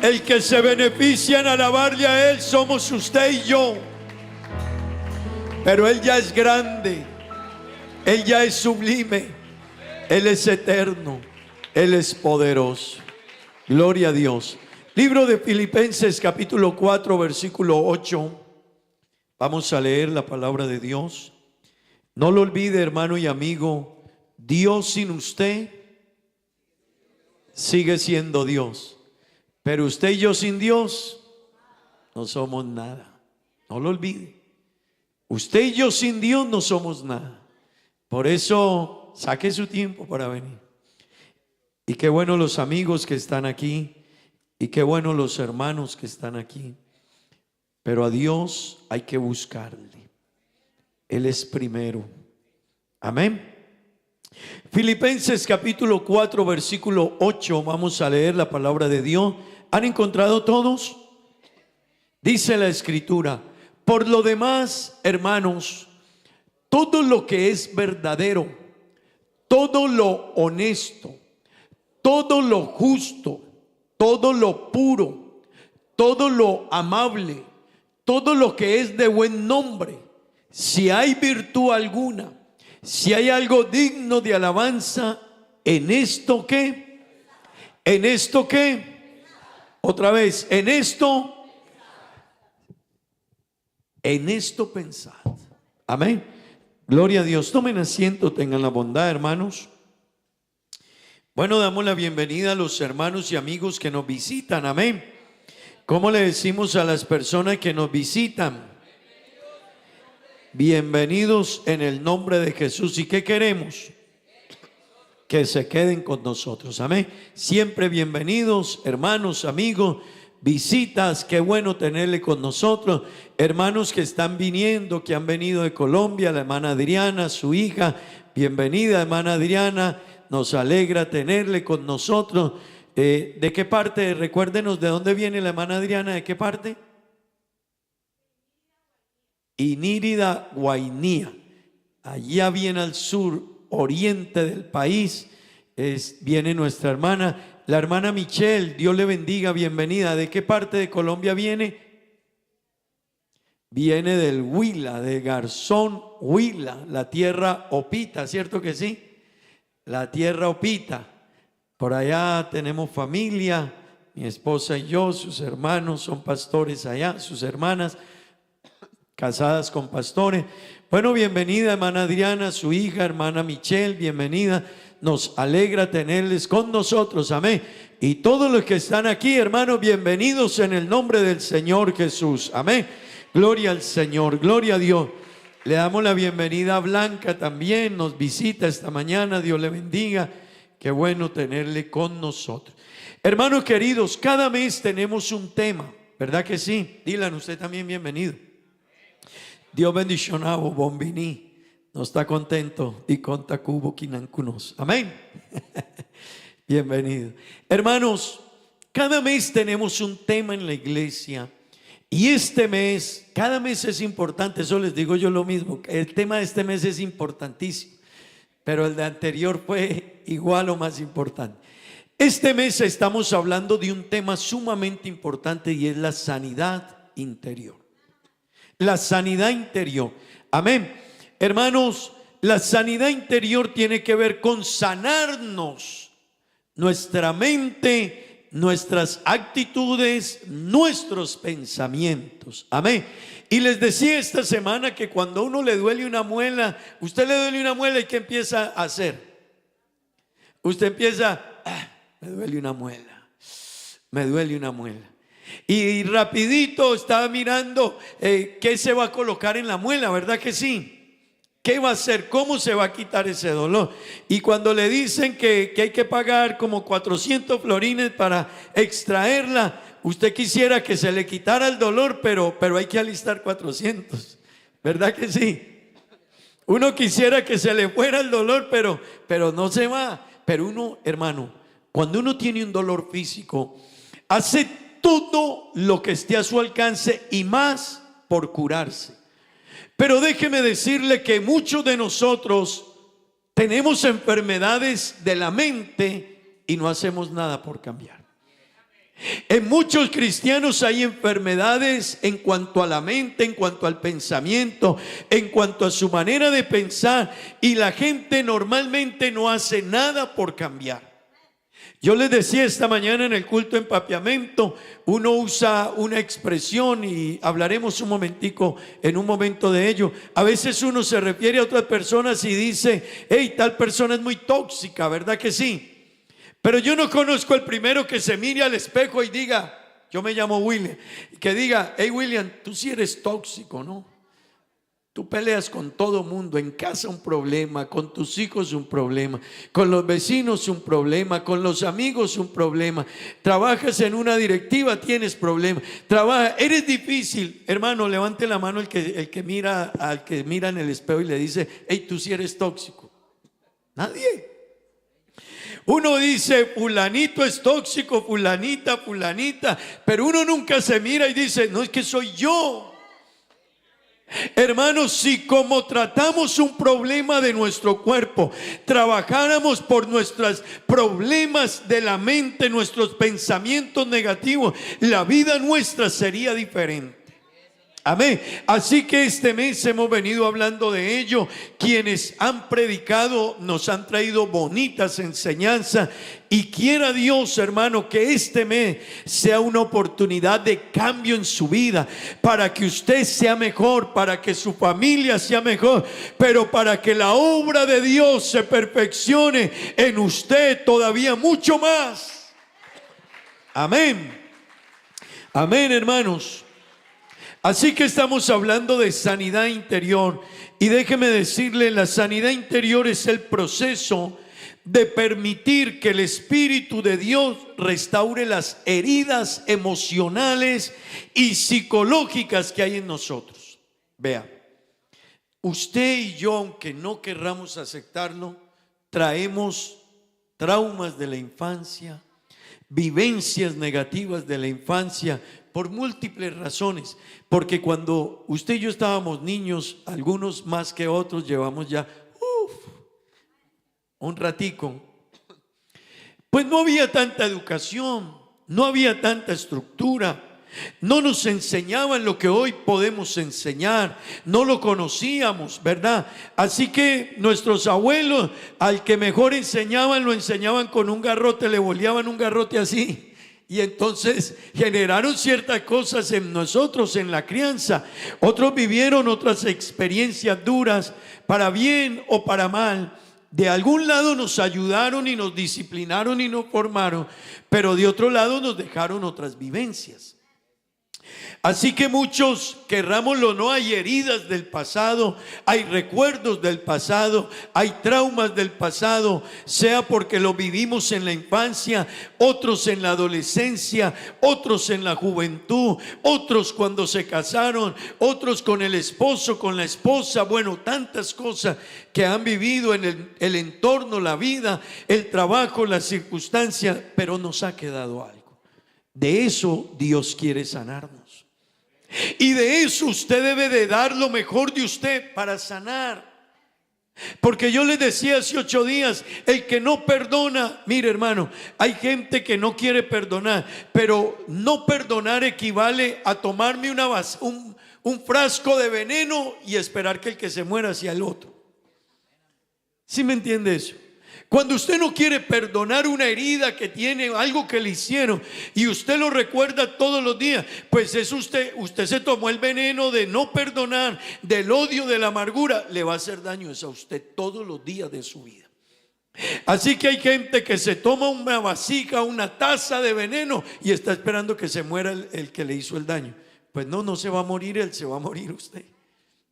El que se beneficia en alabarle a Él somos usted y yo. Pero Él ya es grande. Él ya es sublime. Él es eterno. Él es poderoso. Gloria a Dios. Libro de Filipenses capítulo 4 versículo 8. Vamos a leer la palabra de Dios. No lo olvide, hermano y amigo. Dios sin usted sigue siendo Dios. Pero usted y yo sin Dios no somos nada. No lo olvide. Usted y yo sin Dios no somos nada. Por eso saque su tiempo para venir. Y qué bueno los amigos que están aquí. Y qué bueno los hermanos que están aquí. Pero a Dios hay que buscarle. Él es primero. Amén. Filipenses capítulo 4 versículo 8. Vamos a leer la palabra de Dios. ¿Han encontrado todos? Dice la escritura: por lo demás, hermanos, todo lo que es verdadero, todo lo honesto, todo lo justo, todo lo puro, todo lo amable, todo lo que es de buen nombre, si hay virtud alguna, si hay algo digno de alabanza, ¿en esto qué? ¿En esto qué? Otra vez, en esto pensad. Amén. Gloria a Dios. Tomen asiento, tengan la bondad, hermanos. Bueno, damos la bienvenida a los hermanos y amigos que nos visitan. Amén. ¿Cómo le decimos a las personas que nos visitan? Bienvenidos en el nombre de Jesús. ¿Y qué queremos? Que se queden con nosotros. Amén. Siempre bienvenidos, hermanos, amigos, visitas. Qué bueno tenerle con nosotros. Hermanos que están viniendo, que han venido de Colombia, la hermana Adriana, su hija. Bienvenida, hermana Adriana. Nos alegra tenerle con nosotros. ¿De qué parte? Recuérdenos de dónde viene la hermana Adriana. ¿De qué parte? Inírida, Guainía. Allá bien al sur, oriente del país, viene nuestra hermana, la hermana Michelle. Dios le bendiga, bienvenida. ¿De qué parte de Colombia viene? Viene del Huila, de Garzón, Huila, la tierra Opita, ¿cierto que sí? La tierra Opita. Por allá tenemos familia, mi esposa y yo, sus hermanos son pastores allá, sus hermanas casadas con pastores. Bueno, bienvenida hermana Adriana, su hija, hermana Michelle, bienvenida. Nos alegra tenerles con nosotros, amén. Y todos los que están aquí, hermanos, bienvenidos en el nombre del Señor Jesús, amén. Gloria al Señor, gloria a Dios. Le damos la bienvenida a Blanca también, nos visita esta mañana, Dios le bendiga. Qué bueno tenerle con nosotros. Hermanos queridos, cada mes tenemos un tema, ¿verdad que sí? Dylan, usted también bienvenido. Dios bendicionado, bombini. No está contento y conta cubo quinancunos. Amén. Bienvenido. Hermanos, cada mes tenemos un tema en la iglesia. Y este mes, cada mes es importante. Eso les digo yo lo mismo. El tema de este mes es importantísimo. Pero el de anterior fue igual o más importante. Este mes estamos hablando de un tema sumamente importante y es la sanidad interior. La sanidad interior. Amén. Hermanos, la sanidad interior tiene que ver con sanarnos nuestra mente, nuestras actitudes, nuestros pensamientos. Amén. Y les decía esta semana que cuando a uno le duele una muela, usted le duele una muela y ¿qué empieza a hacer? Usted empieza, me duele una muela, me duele una muela. Y rapidito estaba mirando qué se va a colocar en la muela, ¿verdad que sí? ¿Qué va a hacer? ¿Cómo se va a quitar ese dolor? Y cuando le dicen que hay que pagar como 400 florines para extraerla, usted quisiera que se le quitara el dolor, pero hay que alistar 400, ¿verdad que sí? Uno quisiera que se le fuera el dolor, pero no se va. Pero uno, hermano, cuando uno tiene un dolor físico, hace todo lo que esté a su alcance y más por curarse. Pero déjeme decirle que muchos de nosotros tenemos enfermedades de la mente y no hacemos nada por cambiar. En muchos cristianos hay enfermedades en cuanto a la mente, en cuanto al pensamiento, en cuanto a su manera de pensar, y la gente normalmente no hace nada por cambiar. Yo les decía esta mañana en el culto de empapiamiento, uno usa una expresión y hablaremos un momentico en un momento de ello. A veces uno se refiere a otras personas y dice, hey, tal persona es muy tóxica, ¿verdad que sí? Pero yo no conozco el primero que se mire al espejo y diga, yo me llamo William, que diga, hey William, tú sí eres tóxico, ¿no? Tú peleas con todo mundo, en casa un problema, con tus hijos un problema, con los vecinos un problema, con los amigos un problema. Trabajas en una directiva, tienes problemas. Eres difícil. Hermano, levante la mano al que mira en el espejo y le dice: hey, tú sí eres tóxico. Nadie. Uno dice: fulanito es tóxico, fulanita, pero uno nunca se mira y dice: no, es que soy yo. Hermanos, si como tratamos un problema de nuestro cuerpo, trabajáramos por nuestros problemas de la mente, nuestros pensamientos negativos, la vida nuestra sería diferente. Amén. Así que este mes hemos venido hablando de ello. Quienes han predicado nos han traído bonitas enseñanzas. Y quiera Dios, hermano, que este mes sea una oportunidad de cambio en su vida, para que usted sea mejor, para que su familia sea mejor, pero para que la obra de Dios se perfeccione en usted todavía mucho más. Amén. Amén, hermanos. Así que estamos hablando de sanidad interior, y déjeme decirle, la sanidad interior es el proceso de permitir que el Espíritu de Dios restaure las heridas emocionales y psicológicas que hay en nosotros. Vea, usted y yo, aunque no querramos aceptarlo, traemos traumas de la infancia, vivencias negativas de la infancia, por múltiples razones. Porque cuando usted y yo estábamos niños, algunos más que otros, llevamos ya un ratico, pues no había tanta educación, no había tanta estructura, no nos enseñaban lo que hoy podemos enseñar, no lo conocíamos, ¿verdad? Así que nuestros abuelos, al que mejor enseñaban, lo enseñaban con un garrote, le boleaban un garrote así. Y entonces generaron ciertas cosas en nosotros, en la crianza. Otros vivieron otras experiencias duras, para bien o para mal. De algún lado nos ayudaron y nos disciplinaron y nos formaron, pero de otro lado nos dejaron otras vivencias. Así que muchos, querrámoslo o no, hay heridas del pasado, hay recuerdos del pasado, hay traumas del pasado, sea porque lo vivimos en la infancia, otros en la adolescencia, otros en la juventud, otros cuando se casaron, otros con el esposo, con la esposa. Bueno, tantas cosas que han vivido en el entorno, la vida, el trabajo, las circunstancias, pero nos ha quedado algo. De eso Dios quiere sanarnos. Y de eso usted debe de dar lo mejor de usted para sanar. Porque yo les decía hace 8 días, el que no perdona, mire hermano, hay gente que no quiere perdonar, pero no perdonar equivale a tomarme un frasco de veneno y esperar que el que se muera sea el otro. ¿Sí me entiende eso? Cuando usted no quiere perdonar una herida que tiene, algo que le hicieron, y usted lo recuerda todos los días, pues es usted se tomó el veneno de no perdonar, del odio, de la amargura. Le va a hacer daño eso a usted todos los días de su vida. Así que hay gente que se toma una vasija, una taza de veneno y está esperando que se muera el que le hizo el daño. Pues no se va a morir él, se va a morir usted.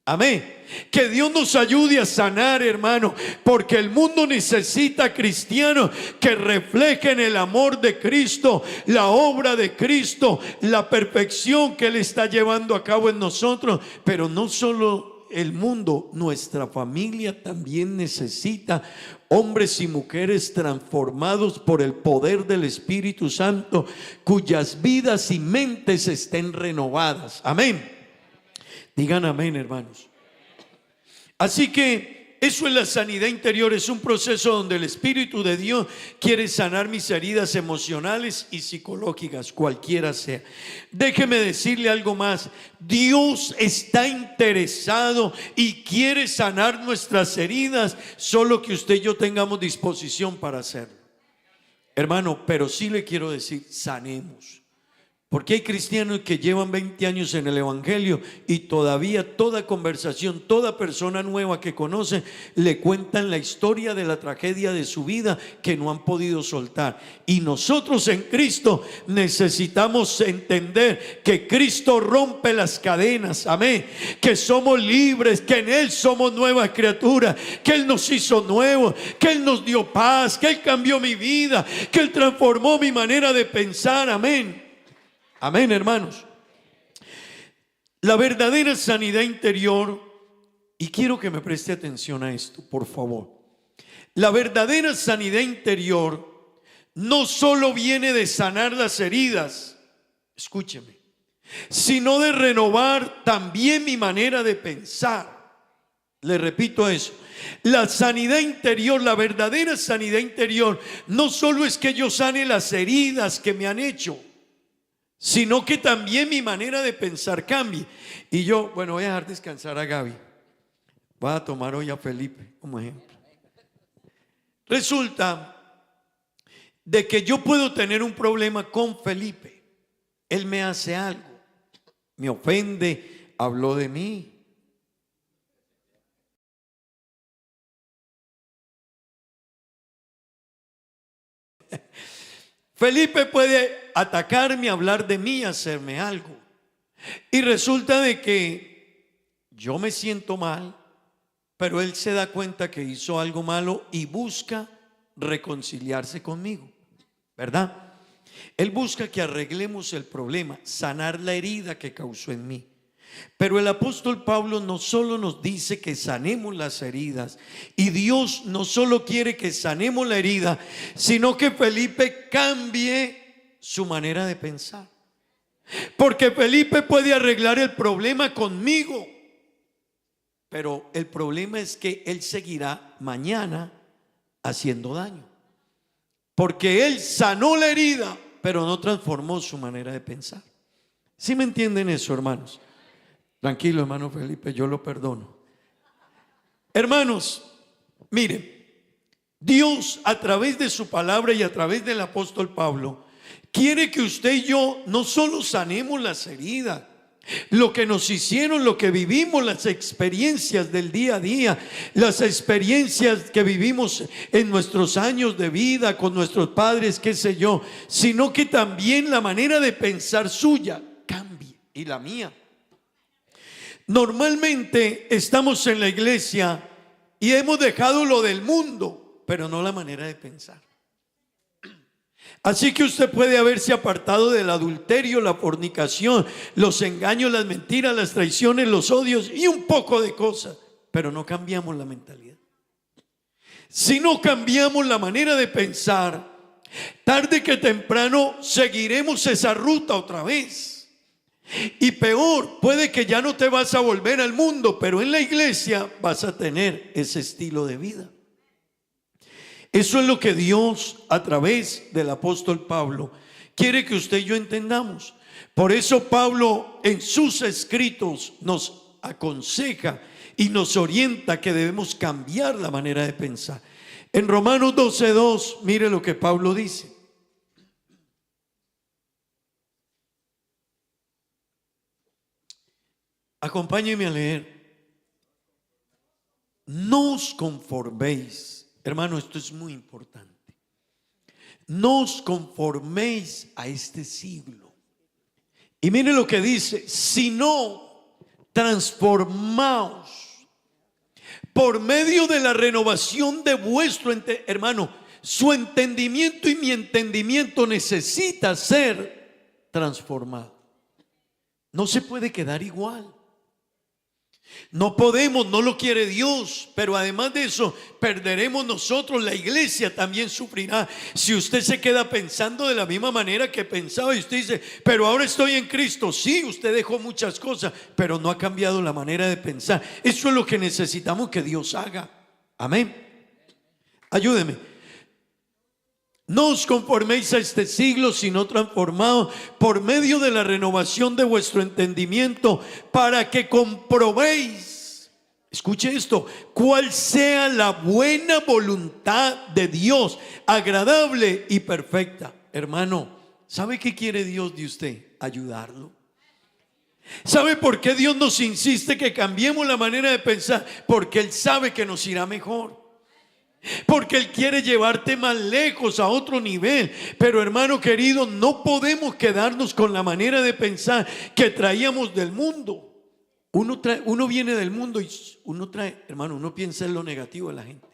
Amén. Que Dios nos ayude a sanar, hermano, porque el mundo necesita cristianos que reflejen el amor de Cristo, la obra de Cristo, la perfección que Él está llevando a cabo en nosotros. Pero no solo el mundo, nuestra familia también necesita hombres y mujeres transformados por el poder del Espíritu Santo, cuyas vidas y mentes estén renovadas. Amén. Digan amén, hermanos. Así que eso es la sanidad interior. Es un proceso donde el Espíritu de Dios quiere sanar mis heridas emocionales y psicológicas, cualquiera sea. Déjeme decirle algo más. Dios está interesado y quiere sanar nuestras heridas, solo que usted y yo tengamos disposición para hacerlo. Hermano, pero sí le quiero decir, sanemos. Porque hay cristianos que llevan 20 años en el evangelio y todavía toda conversación, toda persona nueva que conocen, le cuentan la historia de la tragedia de su vida que no han podido soltar. Y nosotros en Cristo necesitamos entender que Cristo rompe las cadenas, amén, que somos libres, que en Él somos nuevas criaturas, que Él nos hizo nuevos, que Él nos dio paz, que Él cambió mi vida, que Él transformó mi manera de pensar, amén. Amén, hermanos. La verdadera sanidad interior, y quiero que me preste atención a esto, por favor. La verdadera sanidad interior no solo viene de sanar las heridas, escúcheme, sino de renovar también mi manera de pensar. Le repito eso. La sanidad interior, la verdadera sanidad interior, no solo es que yo sane las heridas que me han hecho, sino que también mi manera de pensar cambie. Y yo, bueno, voy a dejar descansar a Gaby. Voy a tomar hoy a Felipe como ejemplo. Resulta de que yo puedo tener un problema con Felipe. Él me hace algo, me ofende, habló de mí. Felipe puede atacarme, hablar de mí, hacerme algo. Y resulta de que yo me siento mal, pero él se da cuenta que hizo algo malo y busca reconciliarse conmigo, ¿verdad? Él busca que arreglemos el problema, sanar la herida que causó en mí. Pero el apóstol Pablo no solo nos dice que sanemos las heridas, y Dios no solo quiere que sanemos la herida, sino que Felipe cambie su manera de pensar. Porque Felipe puede arreglar el problema conmigo, pero el problema es que él seguirá mañana haciendo daño. Porque él sanó la herida, pero no transformó su manera de pensar. ¿Sí me entienden eso, hermanos? Tranquilo, hermano Felipe, yo lo perdono. Hermanos, miren, Dios a través de su palabra y a través del apóstol Pablo quiere que usted y yo no solo sanemos las heridas, lo que nos hicieron, lo que vivimos, las experiencias del día a día, las experiencias que vivimos en nuestros años de vida con nuestros padres, qué sé yo, sino que también la manera de pensar suya cambie y la mía. Normalmente estamos en la iglesia y hemos dejado lo del mundo, pero no la manera de pensar. Así que usted puede haberse apartado del adulterio, la fornicación, los engaños, las mentiras, las traiciones, los odios y un poco de cosas, pero no cambiamos la mentalidad. Si no cambiamos la manera de pensar, tarde que temprano seguiremos esa ruta otra vez. Y peor, puede que ya no te vas a volver al mundo, pero en la iglesia vas a tener ese estilo de vida. Eso es lo que Dios a través del apóstol Pablo quiere que usted y yo entendamos. Por eso Pablo en sus escritos nos aconseja y nos orienta que debemos cambiar la manera de pensar. En Romanos 12:2, mire lo que Pablo dice. Acompáñenme a leer. No os conforméis, hermano, esto es muy importante. No os conforméis a este siglo. Y mire lo que dice, sino transformaos por medio de la renovación de vuestro hermano, su entendimiento y mi entendimiento necesita ser transformado. No se puede quedar igual. No podemos, no lo quiere Dios, pero además de eso perderemos nosotros, la iglesia también sufrirá. Si usted se queda pensando de la misma manera que pensaba y usted dice, pero ahora estoy en Cristo. Sí, usted dejó muchas cosas, pero no ha cambiado la manera de pensar. Eso es lo que necesitamos que Dios haga. Amén. Ayúdeme. No os conforméis a este siglo, sino transformados por medio de la renovación de vuestro entendimiento, para que comprobéis, escuche esto, cuál sea la buena voluntad de Dios, agradable y perfecta. Hermano, ¿sabe qué quiere Dios de usted? ayudarlo. ¿Sabe por qué Dios nos insiste que cambiemos la manera de pensar? Porque Él sabe que nos irá mejor. Porque Él quiere llevarte más lejos, a otro nivel. Pero hermano querido, no podemos quedarnos con la manera de pensar que traíamos del mundo. Uno viene del mundo y uno trae, hermano, uno piensa en lo negativo de la gente.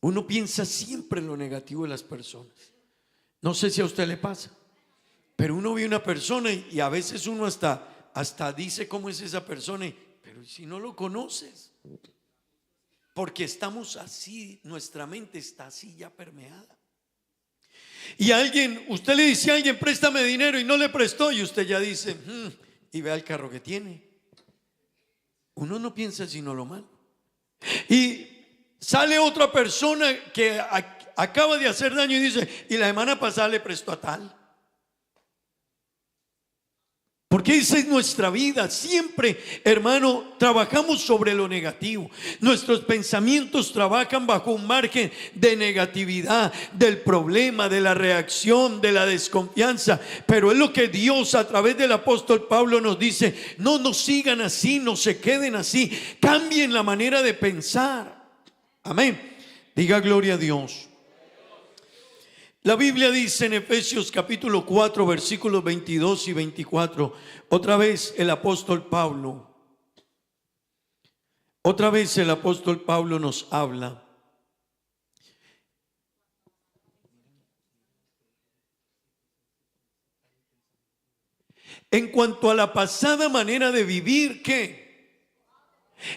Uno piensa siempre en lo negativo de las personas. No sé si a usted le pasa, pero uno ve una persona y a veces uno hasta dice cómo es esa persona, pero si no lo conoces, porque estamos así, nuestra mente está así ya permeada. Y usted le dice a alguien, préstame dinero, y no le prestó, y usted ya dice, y vea el carro que tiene. Uno no piensa sino lo malo. Y sale otra persona que acaba de hacer daño y dice, y la semana pasada le prestó a tal. Porque esa es nuestra vida. Siempre, hermano, trabajamos sobre lo negativo. Nuestros pensamientos trabajan bajo un margen de negatividad, del problema, de la reacción, de la desconfianza. Pero es lo que Dios a través del apóstol Pablo nos dice: no sigan así, no se queden así, cambien la manera de pensar. Amén. Diga gloria a Dios. La Biblia dice en Efesios capítulo 4 versículos 22 y 24, otra vez el apóstol Pablo nos habla. En cuanto a la pasada manera de vivir, ¿qué?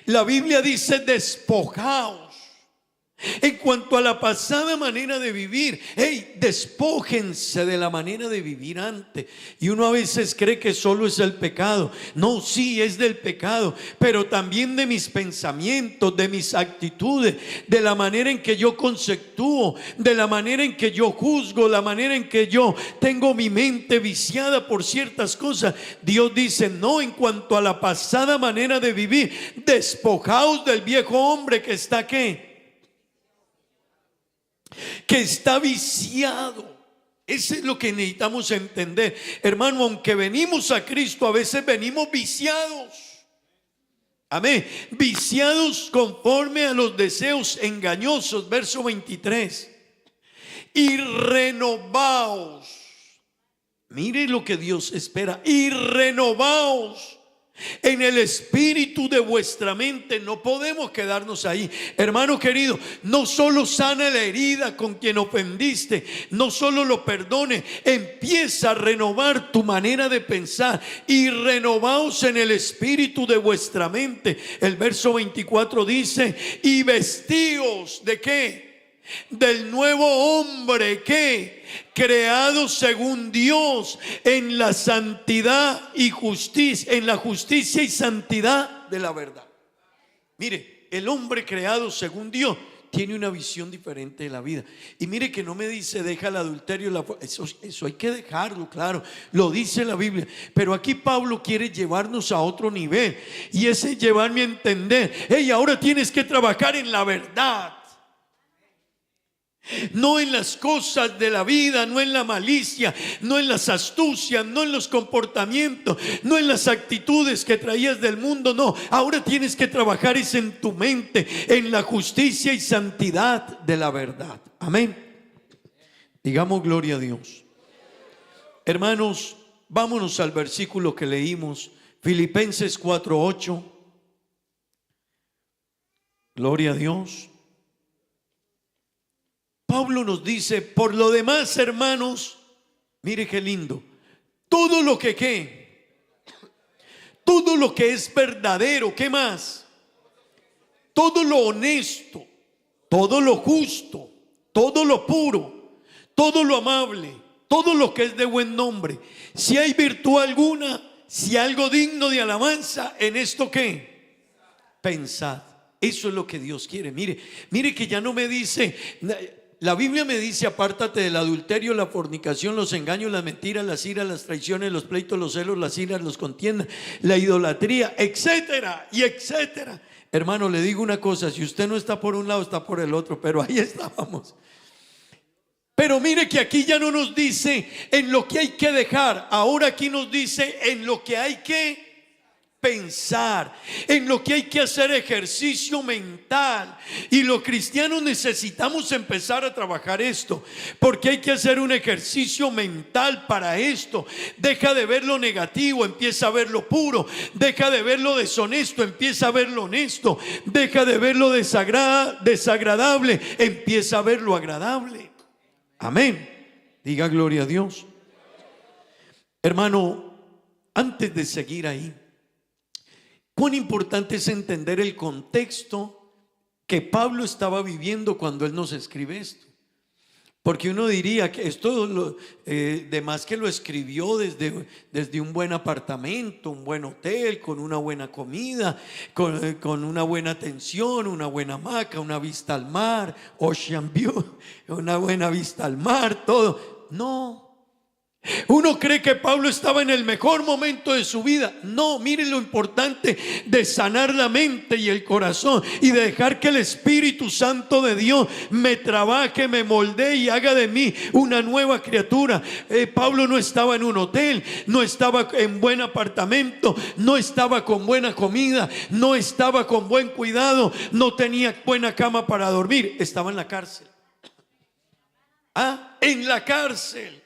La Biblia dice: despojaos. En cuanto a la pasada manera de vivir, despójense de la manera de vivir antes. Y uno a veces cree que solo es el pecado. No, sí, es del pecado, pero también de mis pensamientos, de mis actitudes, de la manera en que yo conceptúo, de la manera en que yo juzgo, la manera en que yo tengo mi mente viciada por ciertas cosas. Dios dice: no, en cuanto a la pasada manera de vivir, despojaos del viejo hombre que está ¿qué? Que está viciado. Eso es lo que necesitamos entender, hermano. Aunque venimos a Cristo, a veces venimos viciados. Amén. Viciados conforme a los deseos engañosos. Verso 23. Y renovaos. Mire lo que Dios espera. Y renovaos en el espíritu de vuestra mente. No podemos quedarnos ahí, hermano querido. No solo sana la herida con quien ofendiste, no solo lo perdone, empieza a renovar tu manera de pensar. Y renovaos en el espíritu de vuestra mente. El verso 24 dice: y vestíos ¿de qué? Del nuevo hombre que creado según Dios en la santidad y justicia, en la justicia y santidad de la verdad. Mire, el hombre creado según Dios tiene una visión diferente de la vida. Y mire que no me dice deja el adulterio, eso hay que dejarlo, claro, lo dice la Biblia. Pero aquí Pablo quiere llevarnos a otro nivel, y ese llevarme a entender: ahora tienes que trabajar en la verdad. No en las cosas de la vida, no en la malicia, no en las astucias, no en los comportamientos, no en las actitudes que traías del mundo. No, ahora tienes que trabajar es en tu mente, en la justicia y santidad de la verdad. Amén. Digamos gloria a Dios. Hermanos, vámonos al versículo que leímos, Filipenses 4:8. Gloria a Dios. Pablo nos dice: por lo demás, hermanos, mire qué lindo, todo lo que todo lo que es verdadero, ¿qué más? Todo lo honesto, todo lo justo, todo lo puro, todo lo amable, todo lo que es de buen nombre, si hay virtud alguna, si algo digno de alabanza, en esto ¿qué? Pensad. Eso es lo que Dios quiere. Mire que ya no me dice. La Biblia me dice: apártate del adulterio, la fornicación, los engaños, las mentiras, las iras, las traiciones, los pleitos, los celos, las iras, los contiendas, la idolatría, etcétera y etcétera. Hermano, le digo una cosa: si usted no está por un lado, está por el otro, pero ahí estábamos. Pero mire que aquí ya no nos dice en lo que hay que dejar. Ahora aquí nos dice en lo que hay que pensar, en lo que hay que hacer ejercicio mental. Y los cristianos necesitamos empezar a trabajar esto, porque hay que hacer un ejercicio mental para esto. Deja de ver lo negativo, empieza a ver lo puro. Deja de ver lo deshonesto, empieza a ver lo honesto. Deja de ver lo desagradable, empieza a ver lo agradable. Amén. Diga gloria a Dios. Hermano, antes de seguir ahí, cuán importante es entender el contexto que Pablo estaba viviendo cuando él nos escribe esto. Porque uno diría que esto de más que lo escribió desde un buen apartamento, un buen hotel, con una buena comida, con una buena atención, una buena hamaca, una vista al mar, Ocean View, una buena vista al mar, todo. No. Uno cree que Pablo estaba en el mejor momento de su vida. No, miren lo importante de sanar la mente y el corazón y de dejar que el Espíritu Santo de Dios me trabaje, me moldee y haga de mí una nueva criatura. Pablo no estaba en un hotel, no estaba en buen apartamento, no estaba con buena comida, no estaba con buen cuidado, no tenía buena cama para dormir. Estaba en la cárcel. En la cárcel.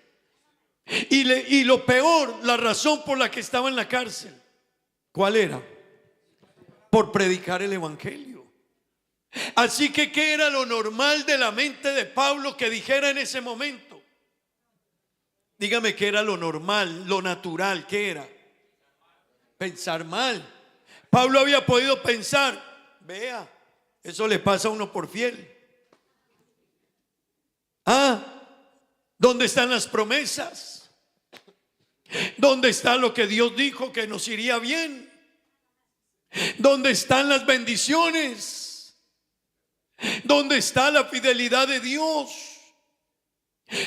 Y lo peor, la razón por la que estaba en la cárcel, ¿cuál era? Por predicar el evangelio. Así que ¿qué era lo normal de la mente de Pablo que dijera en ese momento? Dígame, ¿qué era lo normal, lo natural? ¿Qué era? Pensar mal. Pablo había podido pensar, vea, eso le pasa a uno por fiel. ¿Dónde están las promesas? ¿Dónde está lo que Dios dijo que nos iría bien? ¿Dónde están las bendiciones? ¿Dónde está la fidelidad de Dios?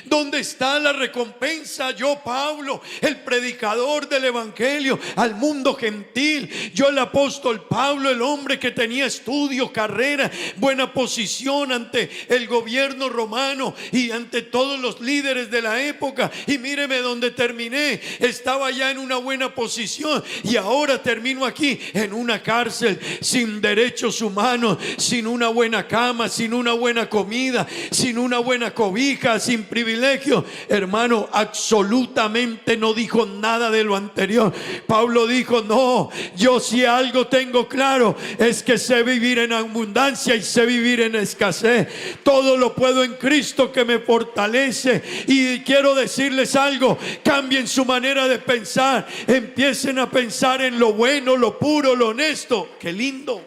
¿Dónde está la recompensa? Yo, Pablo, el predicador del evangelio al mundo gentil. Yo, el apóstol Pablo, el hombre que tenía estudio, carrera, buena posición ante el gobierno romano y ante todos los líderes de la época. Y míreme donde terminé. Estaba ya en una buena posición y ahora termino aquí en una cárcel, sin derechos humanos, sin una buena cama, sin una buena comida, sin una buena cobija, sin privilegio. Hermano, absolutamente no dijo nada de lo anterior. Pablo dijo, no, yo si algo tengo claro es que sé vivir en abundancia y sé vivir en escasez. Todo lo puedo en Cristo que me fortalece. Y quiero decirles algo, cambien su manera de pensar, empiecen a pensar en lo bueno, lo puro, lo honesto. Qué lindo.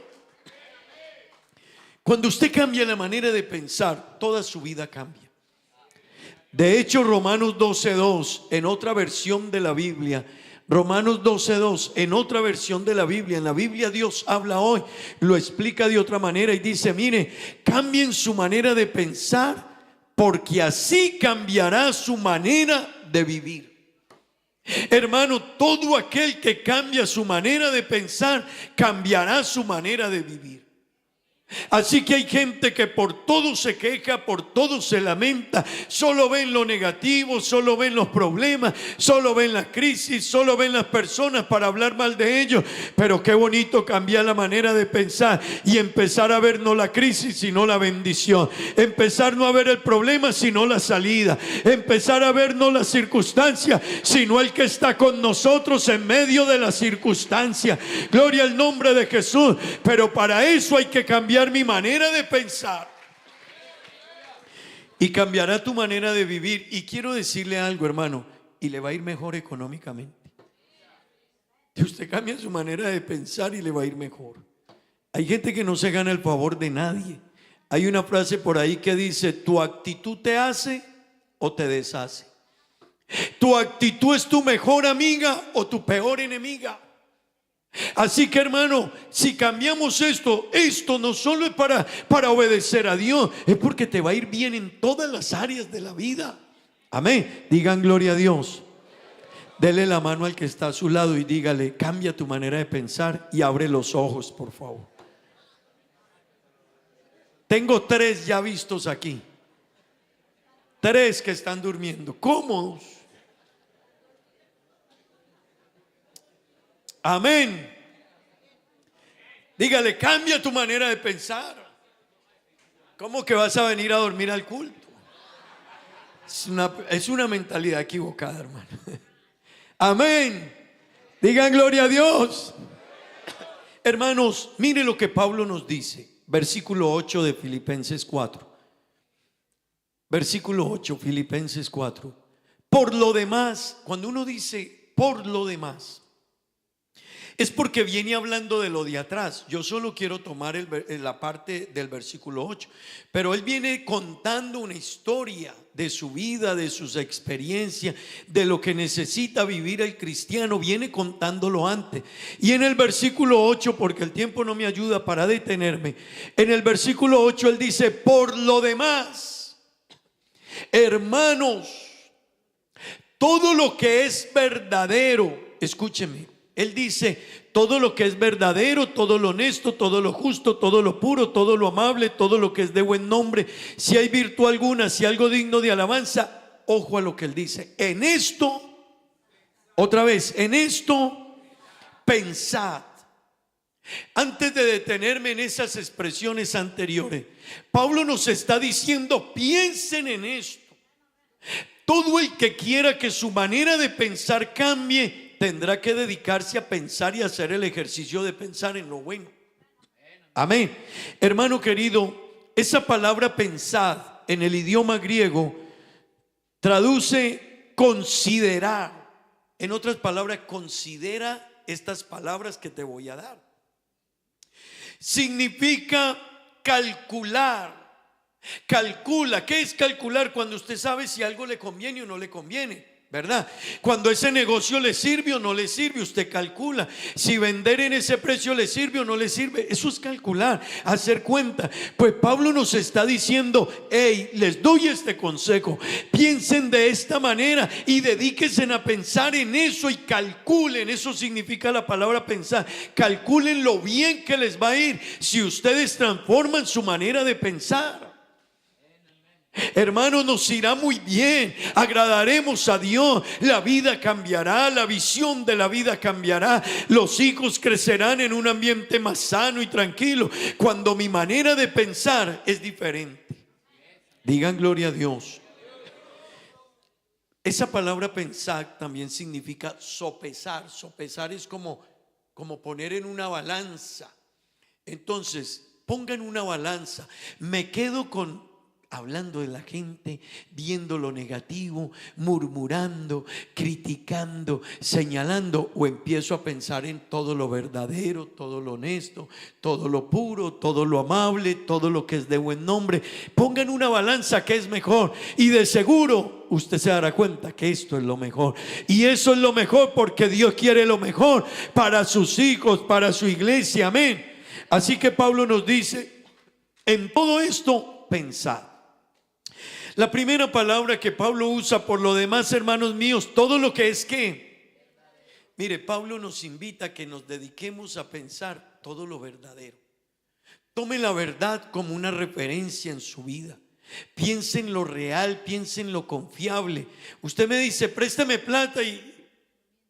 Cuando usted cambia la manera de pensar, toda su vida cambia. De hecho, Romanos 12:2, en otra versión de la Biblia, Romanos 12:2, en otra versión de la Biblia, en la Biblia Dios habla hoy, lo explica de otra manera y dice, mire, cambien su manera de pensar, porque así cambiará su manera de vivir. Hermano, todo aquel que cambia su manera de pensar, cambiará su manera de vivir. Así que hay gente que por todo se queja, por todo se lamenta, solo ven lo negativo, solo ven los problemas, solo ven la crisis, solo ven las personas para hablar mal de ellos. Pero qué bonito cambiar la manera de pensar y empezar a ver no la crisis sino la bendición, empezar no a ver el problema sino la salida, empezar a ver no la circunstancia sino el que está con nosotros en medio de la circunstancia. Gloria al nombre de Jesús. Pero para eso hay que cambiar mi manera de pensar y cambiará tu manera de vivir. Y quiero decirle algo, hermano, y le va a ir mejor económicamente. Si usted cambia su manera de pensar y le va a ir mejor. Hay gente que no se gana el favor de nadie. Hay una frase por ahí que dice, tu actitud te hace o te deshace. Tu actitud es tu mejor amiga o tu peor enemiga. Así que, hermano, si cambiamos esto no solo es para obedecer a Dios, es porque te va a ir bien en todas las áreas de la vida. Amén. Digan gloria a Dios. Dele la mano al que está a su lado y dígale, cambia tu manera de pensar y abre los ojos, por favor. Tengo 3 ya vistos aquí. 3 que están durmiendo, cómodos. Amén. Dígale, cambia tu manera de pensar. ¿Cómo que vas a venir a dormir al culto? Es una mentalidad equivocada, hermano. Amén. Digan gloria a Dios. Hermanos, mire lo que Pablo nos dice. Versículo 8 de Filipenses 4. Versículo 8, Filipenses 4. Por lo demás, cuando uno dice por lo demás, es porque viene hablando de lo de atrás. Yo solo quiero tomar la parte del versículo 8, pero él viene contando una historia de su vida, de sus experiencias, de lo que necesita vivir el cristiano. Viene contándolo antes. Y en el versículo 8, porque el tiempo no me ayuda para detenerme, en el versículo 8 él dice, por lo demás, hermanos, todo lo que es verdadero, escúcheme, él dice, todo lo que es verdadero, todo lo honesto, todo lo justo, todo lo puro, todo lo amable, todo lo que es de buen nombre, si hay virtud alguna, si algo digno de alabanza, ojo a lo que él dice, en esto, otra vez, en esto pensad. Antes de detenerme en esas expresiones anteriores, Pablo nos está diciendo, piensen en esto. Todo el que quiera que su manera de pensar cambie, tendrá que dedicarse a pensar y hacer el ejercicio de pensar en lo bueno. Amén. Hermano querido, esa palabra pensad en el idioma griego traduce considerar. En otras palabras, considera estas palabras que te voy a dar. Significa calcular. Calcula. ¿Qué es calcular? Cuando usted sabe si algo le conviene o no le conviene, ¿verdad? Cuando ese negocio le sirve o no le sirve, usted calcula. Si vender en ese precio le sirve o no le sirve, eso es calcular, hacer cuenta. Pues Pablo nos está diciendo, hey, les doy este consejo, piensen de esta manera y dedíquense a pensar en eso y calculen. Eso significa la palabra pensar. Calculen lo bien que les va a ir si ustedes transforman su manera de pensar. Hermanos, nos irá muy bien, agradaremos a Dios, la vida cambiará, la visión de la vida cambiará, los hijos crecerán en un ambiente más sano y tranquilo cuando mi manera de pensar es diferente. Digan gloria a Dios. Esa palabra pensar también significa sopesar. Sopesar es como poner en una balanza. Entonces, pongan una balanza. Me quedo con hablando de la gente, viendo lo negativo, murmurando, criticando, señalando, o empiezo a pensar en todo lo verdadero, todo lo honesto, todo lo puro, todo lo amable, todo lo que es de buen nombre. Pongan una balanza que es mejor y de seguro usted se dará cuenta que esto es lo mejor. Y eso es lo mejor porque Dios quiere lo mejor para sus hijos, para su iglesia. Amén. Así que Pablo nos dice, en todo esto pensad. La primera palabra que Pablo usa, por lo demás, hermanos míos, todo lo que es que, mire, Pablo nos invita a que nos dediquemos a pensar todo lo verdadero. Tome la verdad como una referencia en su vida. Piense en lo real, piense en lo confiable. Usted me dice, préstame plata y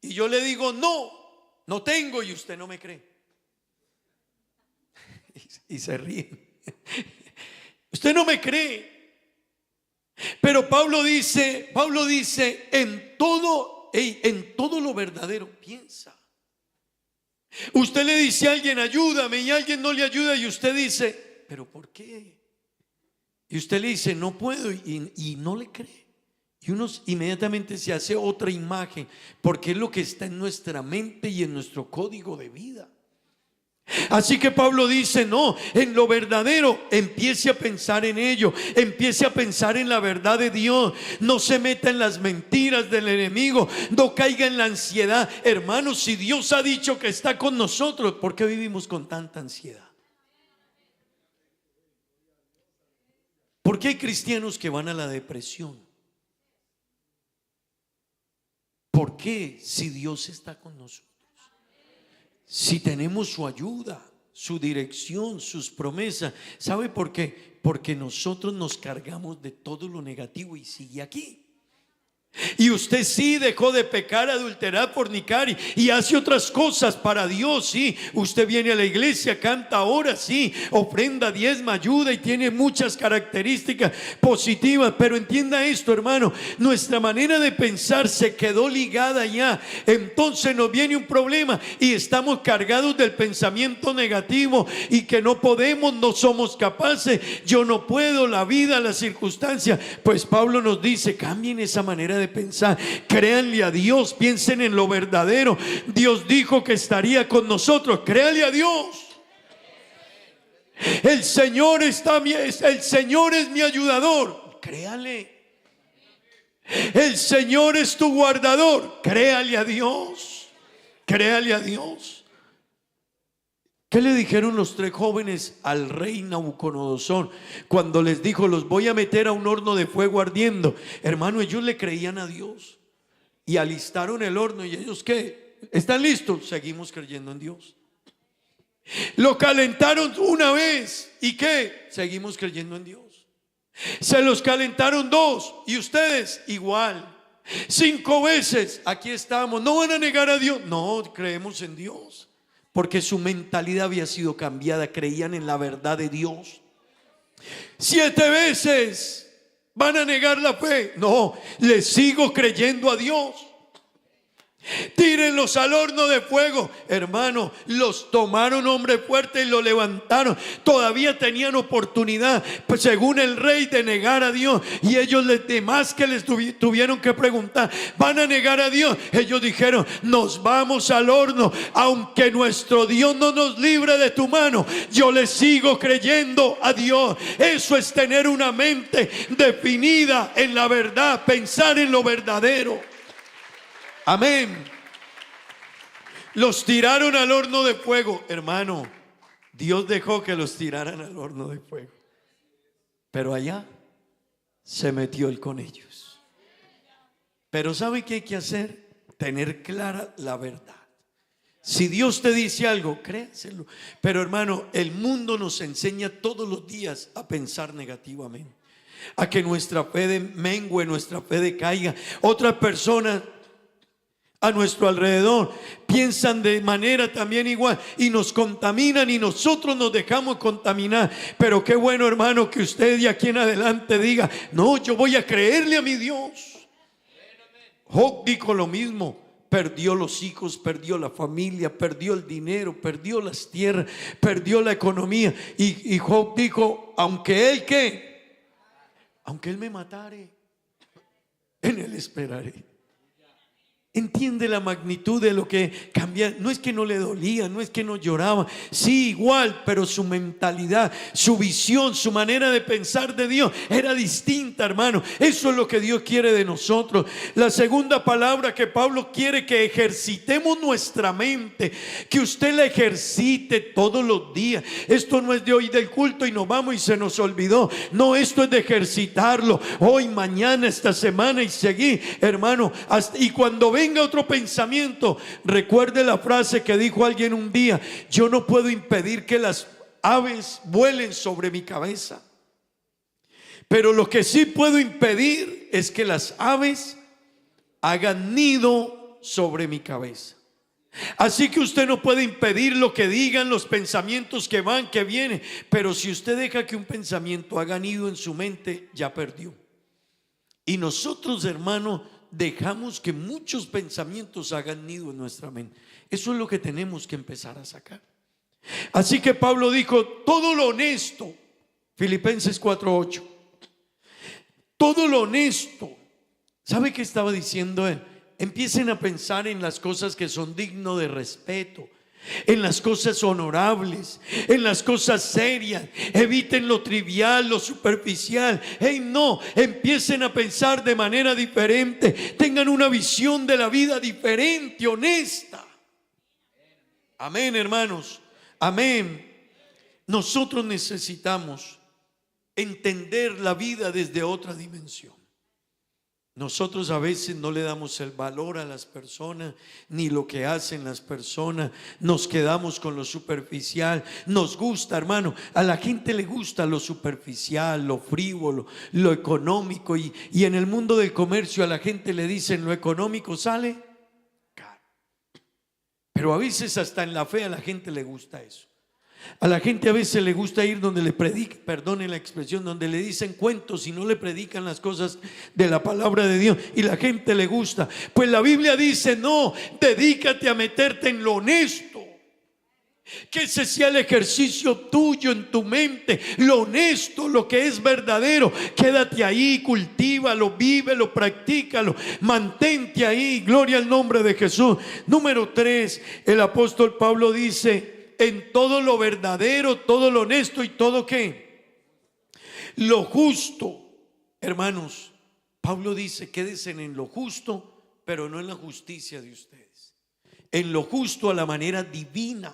yo le digo, no tengo, y usted no me cree. Y se ríe. Usted no me cree. Pero Pablo dice, en todo lo verdadero piensa. Usted le dice a alguien, ayúdame, y alguien no le ayuda, y usted dice, ¿pero por qué? Y usted le dice, no puedo, y no le cree. Y uno inmediatamente se hace otra imagen, porque es lo que está en nuestra mente y en nuestro código de vida. Así que Pablo dice, no, en lo verdadero empiece a pensar en ello, empiece a pensar en la verdad de Dios, no se meta en las mentiras del enemigo, no caiga en la ansiedad. Hermanos, si Dios ha dicho que está con nosotros, ¿por qué vivimos con tanta ansiedad? ¿Por qué hay cristianos que van a la depresión? ¿Por qué si Dios está con nosotros? Si tenemos su ayuda, su dirección, sus promesas. ¿Sabe por qué? Porque nosotros nos cargamos de todo lo negativo y sigue aquí. Y usted sí dejó de pecar, adulterar, fornicar y hace otras cosas para Dios, sí. Usted viene a la iglesia, canta ahora, sí, ofrenda, diezma, ayuda y tiene muchas características positivas. Pero entienda esto, hermano, nuestra manera de pensar se quedó ligada ya. Entonces nos viene un problema y estamos cargados del pensamiento negativo y que no podemos, no somos capaces, yo no puedo, la vida, las circunstancias. Pues Pablo nos dice, cambien esa manera de pensar, créanle a Dios, piensen en lo verdadero. Dios dijo que estaría con nosotros, créanle a Dios. El Señor es mi ayudador, créale. El Señor es tu guardador, créale a Dios. Créale a Dios. ¿Qué le dijeron los 3 jóvenes al rey Nabucodonosor cuando les dijo, los voy a meter a un horno de fuego ardiendo? Hermano, ellos le creían a Dios y alistaron el horno. ¿Y ellos qué? ¿Están listos? Seguimos creyendo en Dios. Lo calentaron una vez. ¿Y qué? Seguimos creyendo en Dios. Se los calentaron 2. ¿Y ustedes? Igual. 5 veces. Aquí estamos. ¿No van a negar a Dios? No, creemos en Dios. Porque su mentalidad había sido cambiada, creían en la verdad de Dios. 7 veces, ¿van a negar la fe? No, le sigo creyendo a Dios. Tírenlos al horno de fuego. Hermano, los tomaron hombres fuertes y lo levantaron. Todavía tenían oportunidad, pues, según el rey, de negar a Dios. Y ellos, demás que les tuvieron que preguntar, ¿van a negar a Dios? Ellos dijeron, nos vamos al horno. Aunque nuestro Dios no nos libre de tu mano, yo le sigo creyendo a Dios. Eso es tener una mente definida en la verdad, pensar en lo verdadero. Amén. Los tiraron al horno de fuego. Hermano, Dios dejó que los tiraran al horno de fuego, pero allá se metió Él con ellos. Pero ¿sabe qué hay que hacer? Tener clara la verdad. Si Dios te dice algo, créaselo. Pero hermano, el mundo nos enseña todos los días a pensar negativamente, a que nuestra fe mengue, nuestra fe decaiga. Otras personas a nuestro alrededor piensan de manera también igual y nos contaminan y nosotros nos dejamos contaminar. Pero qué bueno, hermano, que usted de aquí en adelante diga, no, yo voy a creerle a mi Dios. Job dijo lo mismo. Perdió los hijos, perdió la familia, perdió el dinero, perdió las tierras, perdió la economía. Y Job dijo, aunque él me matare, en él esperaré. Entiende la magnitud de lo que cambia. No es que no le dolía, no es que no lloraba, sí, igual, pero su mentalidad, su visión, su manera de pensar de Dios era distinta, hermano. Eso es lo que Dios quiere de nosotros. La segunda palabra que Pablo quiere, que ejercitemos nuestra mente, que usted la ejercite todos los días. Esto no es de hoy del culto y nos vamos y se nos olvidó. No, esto es de ejercitarlo hoy, mañana, esta semana y seguir, hermano, y cuando venga otro pensamiento, recuerde la frase que dijo alguien un día: yo no puedo impedir que las aves vuelen sobre mi cabeza, pero lo que sí puedo impedir es que las aves hagan nido sobre mi cabeza. Así que usted no puede impedir lo que digan, los pensamientos que van, que vienen, pero si usted deja que un pensamiento haga nido en su mente, ya perdió. Y nosotros, hermano, dejamos que muchos pensamientos hagan nido en nuestra mente. Eso es lo que tenemos que empezar a sacar. Así que Pablo dijo, todo lo honesto, Filipenses 4:8, todo lo honesto. ¿Sabe qué estaba diciendo él? Empiecen a pensar en las cosas que son dignas de respeto, en las cosas honorables, en las cosas serias. Eviten lo trivial, lo superficial. No, empiecen a pensar de manera diferente. Tengan una visión de la vida diferente, honesta. Amén, hermanos. Amén. Nosotros necesitamos entender la vida desde otra dimensión. Nosotros a veces no le damos el valor a las personas, ni lo que hacen las personas. Nos quedamos con lo superficial. Nos gusta, hermano, a la gente le gusta lo superficial, lo frívolo, lo económico. Y en el mundo del comercio a la gente le dicen: lo económico sale caro. Pero a veces hasta en la fe a la gente le gusta eso. A la gente a veces le gusta ir donde le predican, perdone la expresión, donde le dicen cuentos y no le predican las cosas de la palabra de Dios, y la gente le gusta. Pues la Biblia dice: no, dedícate a meterte en lo honesto. Que ese sea el ejercicio tuyo en tu mente, lo honesto, lo que es verdadero. Quédate ahí, cultívalo, vívelo, practícalo, mantente ahí. Gloria al nombre de Jesús. Número 3, el apóstol Pablo dice: en todo lo verdadero, todo lo honesto y todo ¿qué? Lo justo. Hermanos, Pablo dice: quédense en lo justo, pero no en la justicia de ustedes. En lo justo a la manera divina.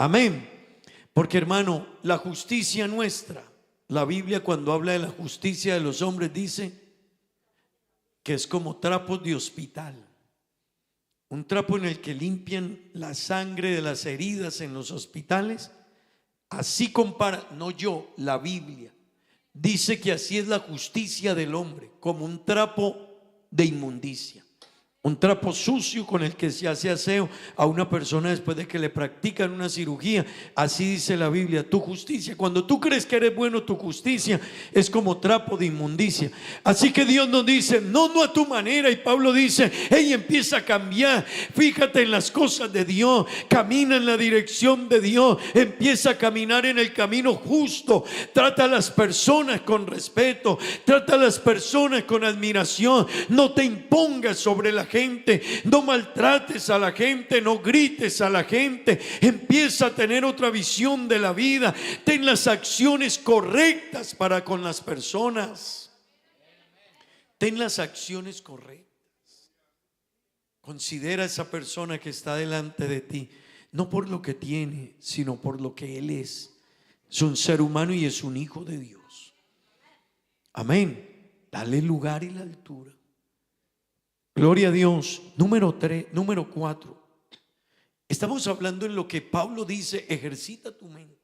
Amén. Porque, hermano, la justicia nuestra, la Biblia cuando habla de la justicia de los hombres dice que es como trapos de hospital. Un trapo en el que limpian la sangre de las heridas en los hospitales. Así compara, no yo, la Biblia dice que así es la justicia del hombre, como un trapo de inmundicia. Un trapo sucio con el que se hace aseo a una persona después de que le practican una cirugía. Así dice la Biblia, tu justicia. Cuando tú crees que eres bueno, tu justicia es como trapo de inmundicia. Así que Dios nos dice: no a tu manera. Y Pablo dice: hey, empieza a cambiar. Fíjate en las cosas de Dios. Camina en la dirección de Dios. Empieza a caminar en el camino justo. Trata a las personas con respeto. Trata a las personas con admiración. No te impongas sobre la gente, no maltrates a la gente, no grites a la gente. Empieza a tener otra visión de la vida. Ten las acciones correctas para con las personas. Ten las acciones correctas. Considera a esa persona que está delante de ti, no por lo que tiene, sino por lo que él es. Es un ser humano y es un hijo de Dios. Amén. Dale lugar y la altura. Gloria a Dios. Número 4. Estamos hablando en lo que Pablo dice: ejercita tu mente.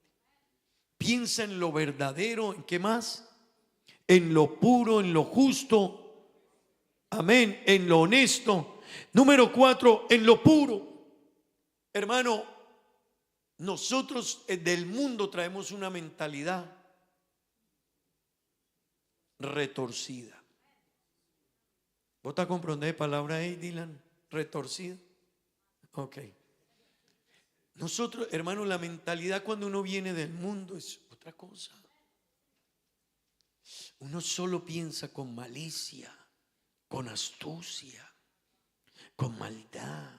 Piensa en lo verdadero. ¿En qué más? En lo puro, en lo justo. Amén. En lo honesto. Número 4, en lo puro. Hermano, nosotros del mundo traemos una mentalidad retorcida. ¿Vos estás comprendiendo palabra ahí, Dylan? Retorcida. Ok. Nosotros, hermano, la mentalidad cuando uno viene del mundo es otra cosa. Uno solo piensa con malicia, con astucia, con maldad.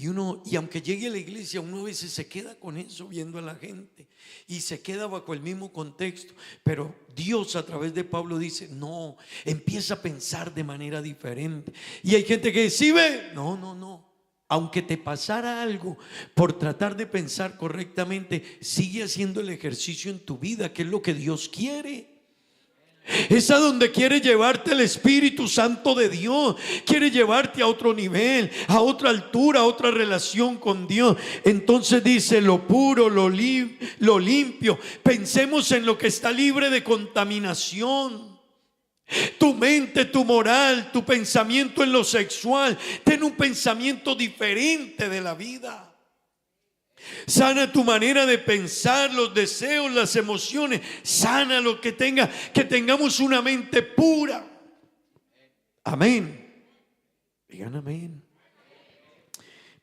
Y aunque llegue a la iglesia, uno a veces se queda con eso, viendo a la gente, y se queda bajo el mismo contexto. Pero Dios a través de Pablo dice: no, empieza a pensar de manera diferente. Y hay gente que dice: ¿sí ve? No. Aunque te pasara algo, por tratar de pensar correctamente, sigue haciendo el ejercicio en tu vida, que es lo que Dios quiere. Es a donde quiere llevarte el Espíritu Santo de Dios. Quiere llevarte a otro nivel, a otra altura, a otra relación con Dios. Entonces dice: lo puro, lo limpio. Pensemos en lo que está libre de contaminación. Tu mente, tu moral, tu pensamiento en lo sexual. Ten un pensamiento diferente de la vida. Sana tu manera de pensar, los deseos, las emociones. Sana lo que tengamos una mente pura. Amén. Digan amén.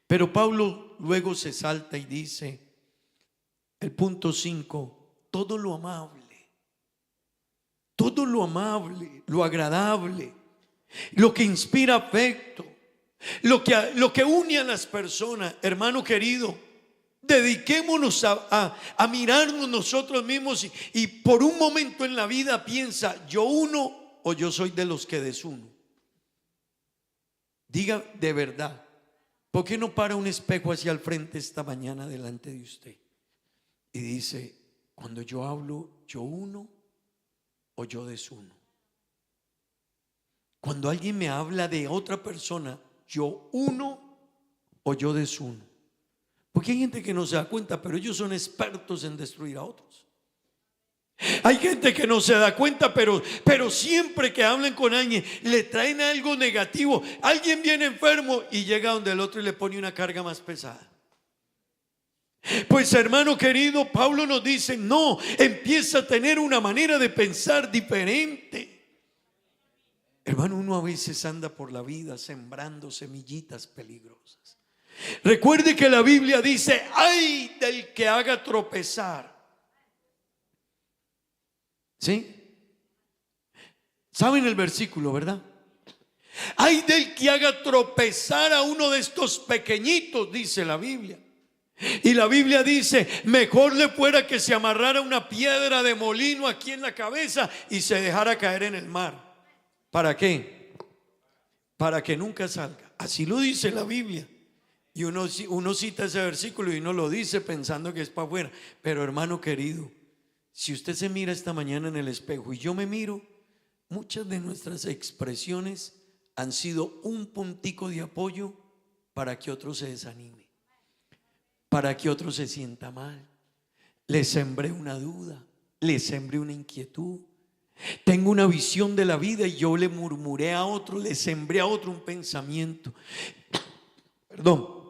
Pero Pablo luego se salta y dice, el punto 5, todo lo amable, lo agradable, lo que inspira afecto, lo que une a las personas. Hermano querido, dediquémonos a mirarnos nosotros mismos y por un momento en la vida piensa: ¿yo uno o yo soy de los que desuno? Diga de verdad. ¿Por qué no para un espejo hacia el frente esta mañana delante de usted y dice: cuando yo hablo, ¿yo uno o yo desuno? Cuando alguien me habla de otra persona, yo uno o yo desuno. Porque hay gente que no se da cuenta, pero ellos son expertos en destruir a otros. Hay gente que no se da cuenta, pero siempre que hablan con alguien le traen algo negativo. Alguien viene enfermo y llega donde el otro y le pone una carga más pesada. Pues hermano querido, Pablo nos dice, no, empieza a tener una manera de pensar diferente. Hermano, uno a veces anda por la vida sembrando semillitas peligrosas. Recuerde que la Biblia dice, ay del que haga tropezar. ¿Sí? ¿Saben el versículo, verdad? Ay del que haga tropezar a uno de estos pequeñitos, dice la Biblia. Y la Biblia dice, mejor le fuera que se amarrara una piedra de molino aquí en la cabeza y se dejara caer en el mar. ¿Para qué? Para que nunca salga. Así lo dice la Biblia. Y uno cita ese versículo y uno lo dice pensando que es para afuera. Pero hermano querido, si usted se mira esta mañana en el espejo y yo me miro, muchas de nuestras expresiones han sido un puntico de apoyo para que otro se desanime, para que otro se sienta mal. Le sembré una duda, le sembré una inquietud. Tengo una visión de la vida y yo le murmuré a otro, le sembré a otro un pensamiento. Perdón.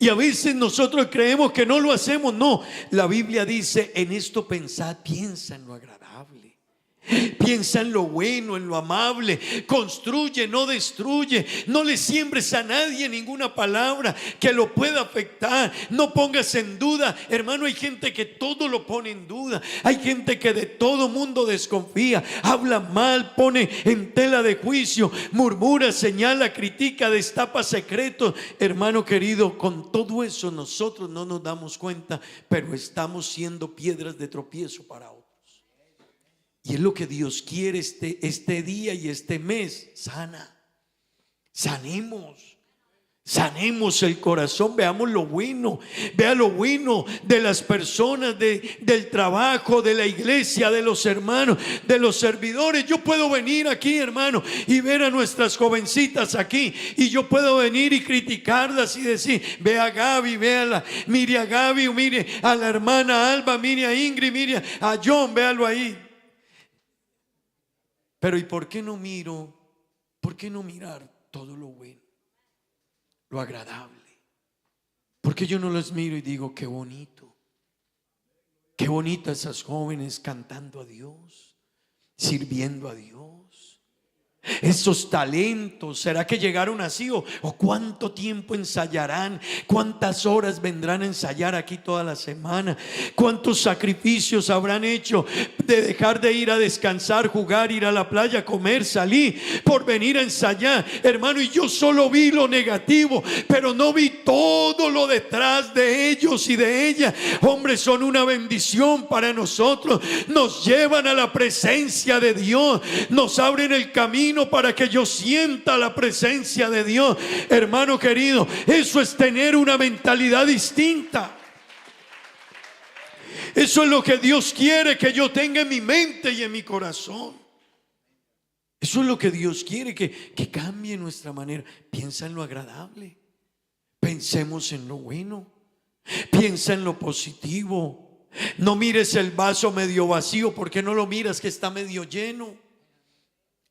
Y a veces nosotros creemos que no lo hacemos. No, la Biblia dice, en esto pensad, piensa en lo agradable. Piensa en lo bueno, en lo amable. Construye, no destruye. No le siembres a nadie ninguna palabra que lo pueda afectar. No pongas en duda. Hermano, hay gente que todo lo pone en duda. Hay gente que de todo mundo desconfía. Habla mal, pone en tela de juicio, murmura, señala, critica, destapa secretos. Hermano querido, con todo eso nosotros no nos damos cuenta, pero estamos siendo piedras de tropiezo para otros. Y es lo que Dios quiere este día y este mes. Sanemos el corazón, veamos lo bueno, vea lo bueno de las personas, del trabajo, de la iglesia, de los hermanos, de los servidores. Yo puedo venir aquí, hermano, y ver a nuestras jovencitas aquí, y yo puedo venir y criticarlas y decir, ve a Gaby, mire a Gaby, mire a la hermana Alba, mire a Ingrid, mire a John, véalo ahí. Pero ¿y por qué no miro? ¿Por qué no mirar todo lo bueno, lo agradable? Porque yo no las miro y digo, qué bonito, qué bonitas esas jóvenes cantando a Dios, sirviendo a Dios. Esos talentos, ¿será que llegaron así? ¿O cuánto tiempo ensayarán? ¿Cuántas horas vendrán a ensayar aquí toda la semana? ¿Cuántos sacrificios habrán hecho de dejar de ir a descansar, jugar, ir a la playa, comer, salir, por venir a ensayar? Hermano, y yo solo vi lo negativo, pero no vi todo lo detrás de ellos y de ellas. Hombres, son una bendición para nosotros. Nos llevan a la presencia de Dios, nos abren el camino para que yo sienta la presencia de Dios. Hermano querido, eso es tener una mentalidad distinta. Eso es lo que Dios quiere que yo tenga en mi mente y en mi corazón. Eso es lo que Dios quiere, que cambie nuestra manera. Piensa en lo agradable, pensemos en lo bueno, piensa en lo positivo. No mires el vaso medio vacío, porque no lo miras que está medio lleno.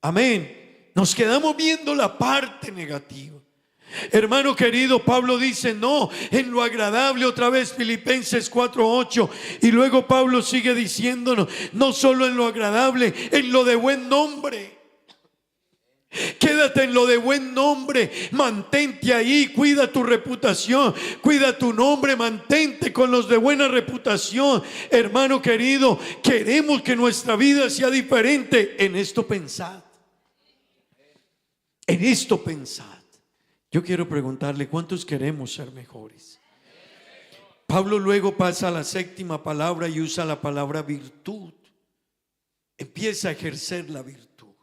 Amén. Nos quedamos viendo la parte negativa. Hermano querido, Pablo dice, no, en lo agradable, otra vez Filipenses 4:8. Y luego Pablo sigue diciéndonos, no solo en lo agradable, en lo de buen nombre. Quédate en lo de buen nombre, mantente ahí, cuida tu reputación, cuida tu nombre, mantente con los de buena reputación. Hermano querido, queremos que nuestra vida sea diferente. En esto pensad. En esto pensad. Yo quiero preguntarle, ¿cuántos queremos ser mejores? Pablo luego pasa a la séptima palabra y usa la palabra virtud. Empieza a ejercer la virtud.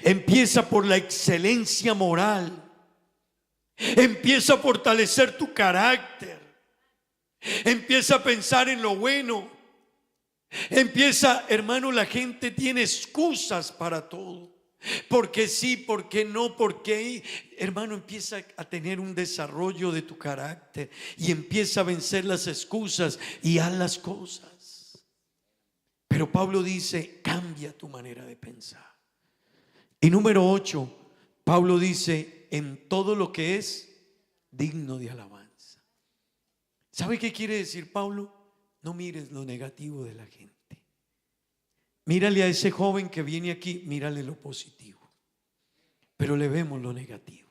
Empieza por la excelencia moral. Empieza a fortalecer tu carácter. Empieza a pensar en lo bueno. Empieza, hermano, la gente tiene excusas para todo. Porque sí, porque no, porque hermano, empieza a tener un desarrollo de tu carácter y empieza a vencer las excusas y haz las cosas. Pero Pablo dice, cambia tu manera de pensar. Y número 8, Pablo dice, en todo lo que es digno de alabanza. ¿Sabe qué quiere decir Pablo? No mires lo negativo de la gente. Mírale a ese joven que viene aquí, mírale lo positivo. Pero le vemos lo negativo.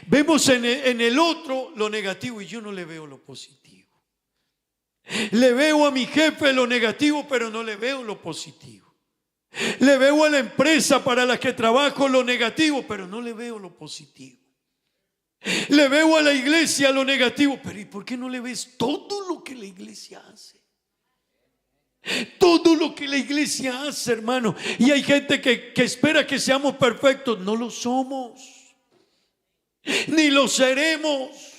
Vemos en el otro lo negativo y yo no le veo lo positivo. Le veo a mi jefe lo negativo, pero no le veo lo positivo. Le veo a la empresa para la que trabajo lo negativo, pero no le veo lo positivo. Le veo a la iglesia lo negativo, pero ¿y por qué no le ves todo lo que la iglesia hace? Todo lo que la iglesia hace, hermano. Y hay gente que espera que seamos perfectos. No lo somos, ni lo seremos.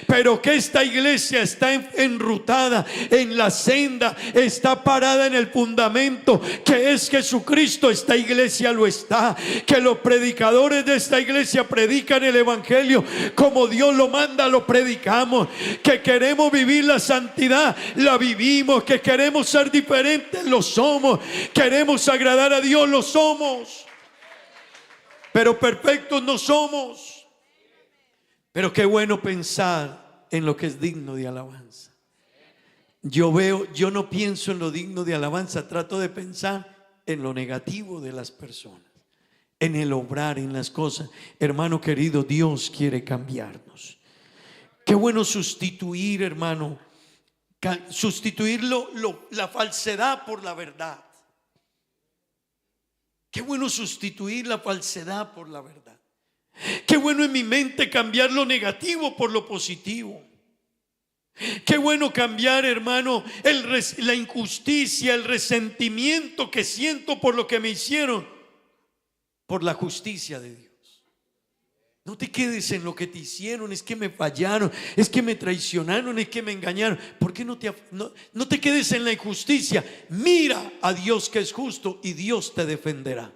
Pero que esta iglesia está enrutada en la senda, está parada en el fundamento que es Jesucristo. Esta iglesia lo está. Que los predicadores de esta iglesia predican el evangelio como Dios lo manda, lo predicamos. Que queremos vivir la santidad, la vivimos. Que queremos ser diferentes, lo somos. Queremos agradar a Dios, lo somos. Pero perfectos no somos. Pero qué bueno pensar en lo que es digno de alabanza. Yo no pienso en lo digno de alabanza, trato de pensar en lo negativo de las personas, en el obrar, en las cosas. Hermano querido, Dios quiere cambiarnos. Qué bueno sustituir, hermano, sustituir la falsedad por la verdad. Qué bueno sustituir la falsedad por la verdad. Qué bueno en mi mente cambiar lo negativo por lo positivo. Qué bueno cambiar, hermano, la injusticia, el resentimiento que siento por lo que me hicieron, por la justicia de Dios. No te quedes en lo que te hicieron. Es que me fallaron, es que me traicionaron, es que me engañaron. ¿Por qué no te quedes en la injusticia? Mira a Dios que es justo y Dios te defenderá.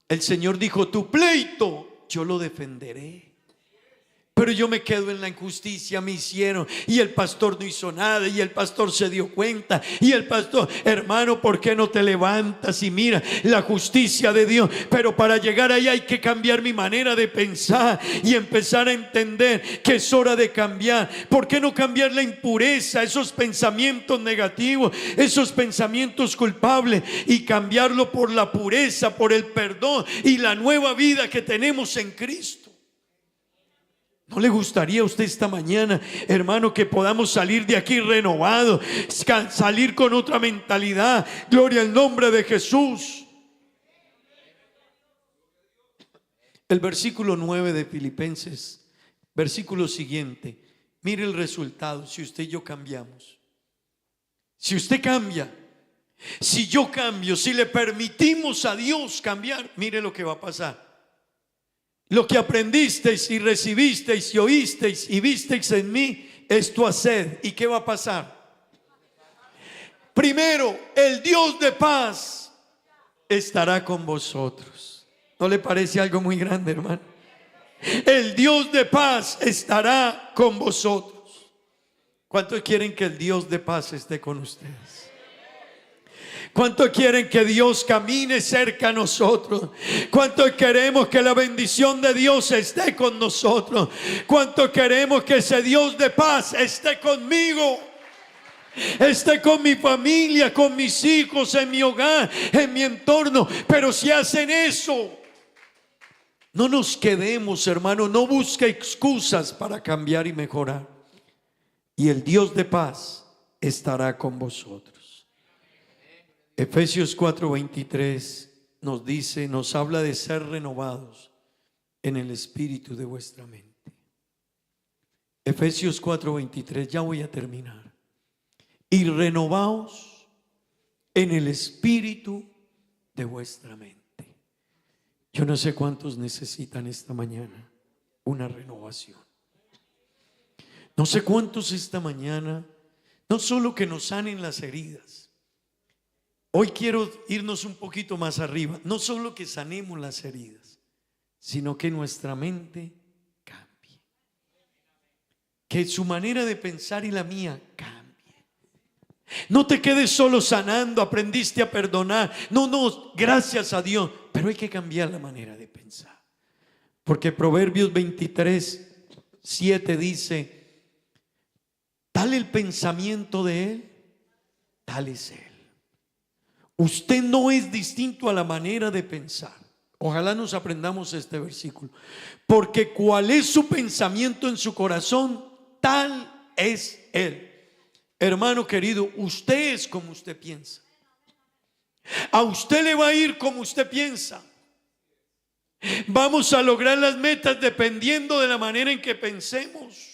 El Señor dijo, tu pleito yo lo defenderé. Pero yo me quedo en la injusticia, me hicieron y el pastor no hizo nada y el pastor se dio cuenta y el pastor, hermano, ¿por qué no te levantas y mira la justicia de Dios? Pero para llegar ahí hay que cambiar mi manera de pensar y empezar a entender que es hora de cambiar. ¿Por qué no cambiar la impureza, esos pensamientos negativos, esos pensamientos culpables y cambiarlo por la pureza, por el perdón y la nueva vida que tenemos en Cristo? ¿No le gustaría a usted esta mañana, hermano, que podamos salir de aquí renovados, salir con otra mentalidad? Gloria al nombre de Jesús. El versículo 9 de Filipenses, versículo siguiente. Mire el resultado si usted y yo cambiamos. Si usted cambia, si yo cambio, si le permitimos a Dios cambiar, mire lo que va a pasar. Lo que aprendisteis y recibisteis y oísteis y visteis en mí, esto haced. ¿Y qué va a pasar? Primero, el Dios de paz estará con vosotros. ¿No le parece algo muy grande, hermano? El Dios de paz estará con vosotros. ¿Cuántos quieren que el Dios de paz esté con ustedes? ¿Cuántos quieren que Dios camine cerca a nosotros? ¿Cuántos queremos que la bendición de Dios esté con nosotros? ¿Cuántos queremos que ese Dios de paz esté conmigo? Esté con mi familia, con mis hijos, en mi hogar, en mi entorno. Pero si hacen eso, no nos quedemos, hermano. No busque excusas para cambiar y mejorar. Y el Dios de paz estará con vosotros. Efesios 4:23 nos dice, nos habla de ser renovados en el espíritu de vuestra mente. Efesios 4:23, ya voy a terminar. Y renovaos en el espíritu de vuestra mente. Yo no sé cuántos necesitan esta mañana una renovación. No sé cuántos esta mañana, no solo que nos sanen las heridas, Hoy quiero irnos un poquito más arriba. No solo que sanemos las heridas, sino que nuestra mente cambie. Que su manera de pensar y la mía cambie. No te quedes solo sanando, aprendiste a perdonar. No, gracias a Dios. Pero hay que cambiar la manera de pensar. Porque Proverbios 23:7 dice: tal el pensamiento de él, tal es él. Usted no es distinto a la manera de pensar. Ojalá nos aprendamos este versículo. Porque cuál es su pensamiento en su corazón, tal es él. Hermano querido, usted es como usted piensa. A usted le va a ir como usted piensa. Vamos a lograr las metas dependiendo de la manera en que pensemos.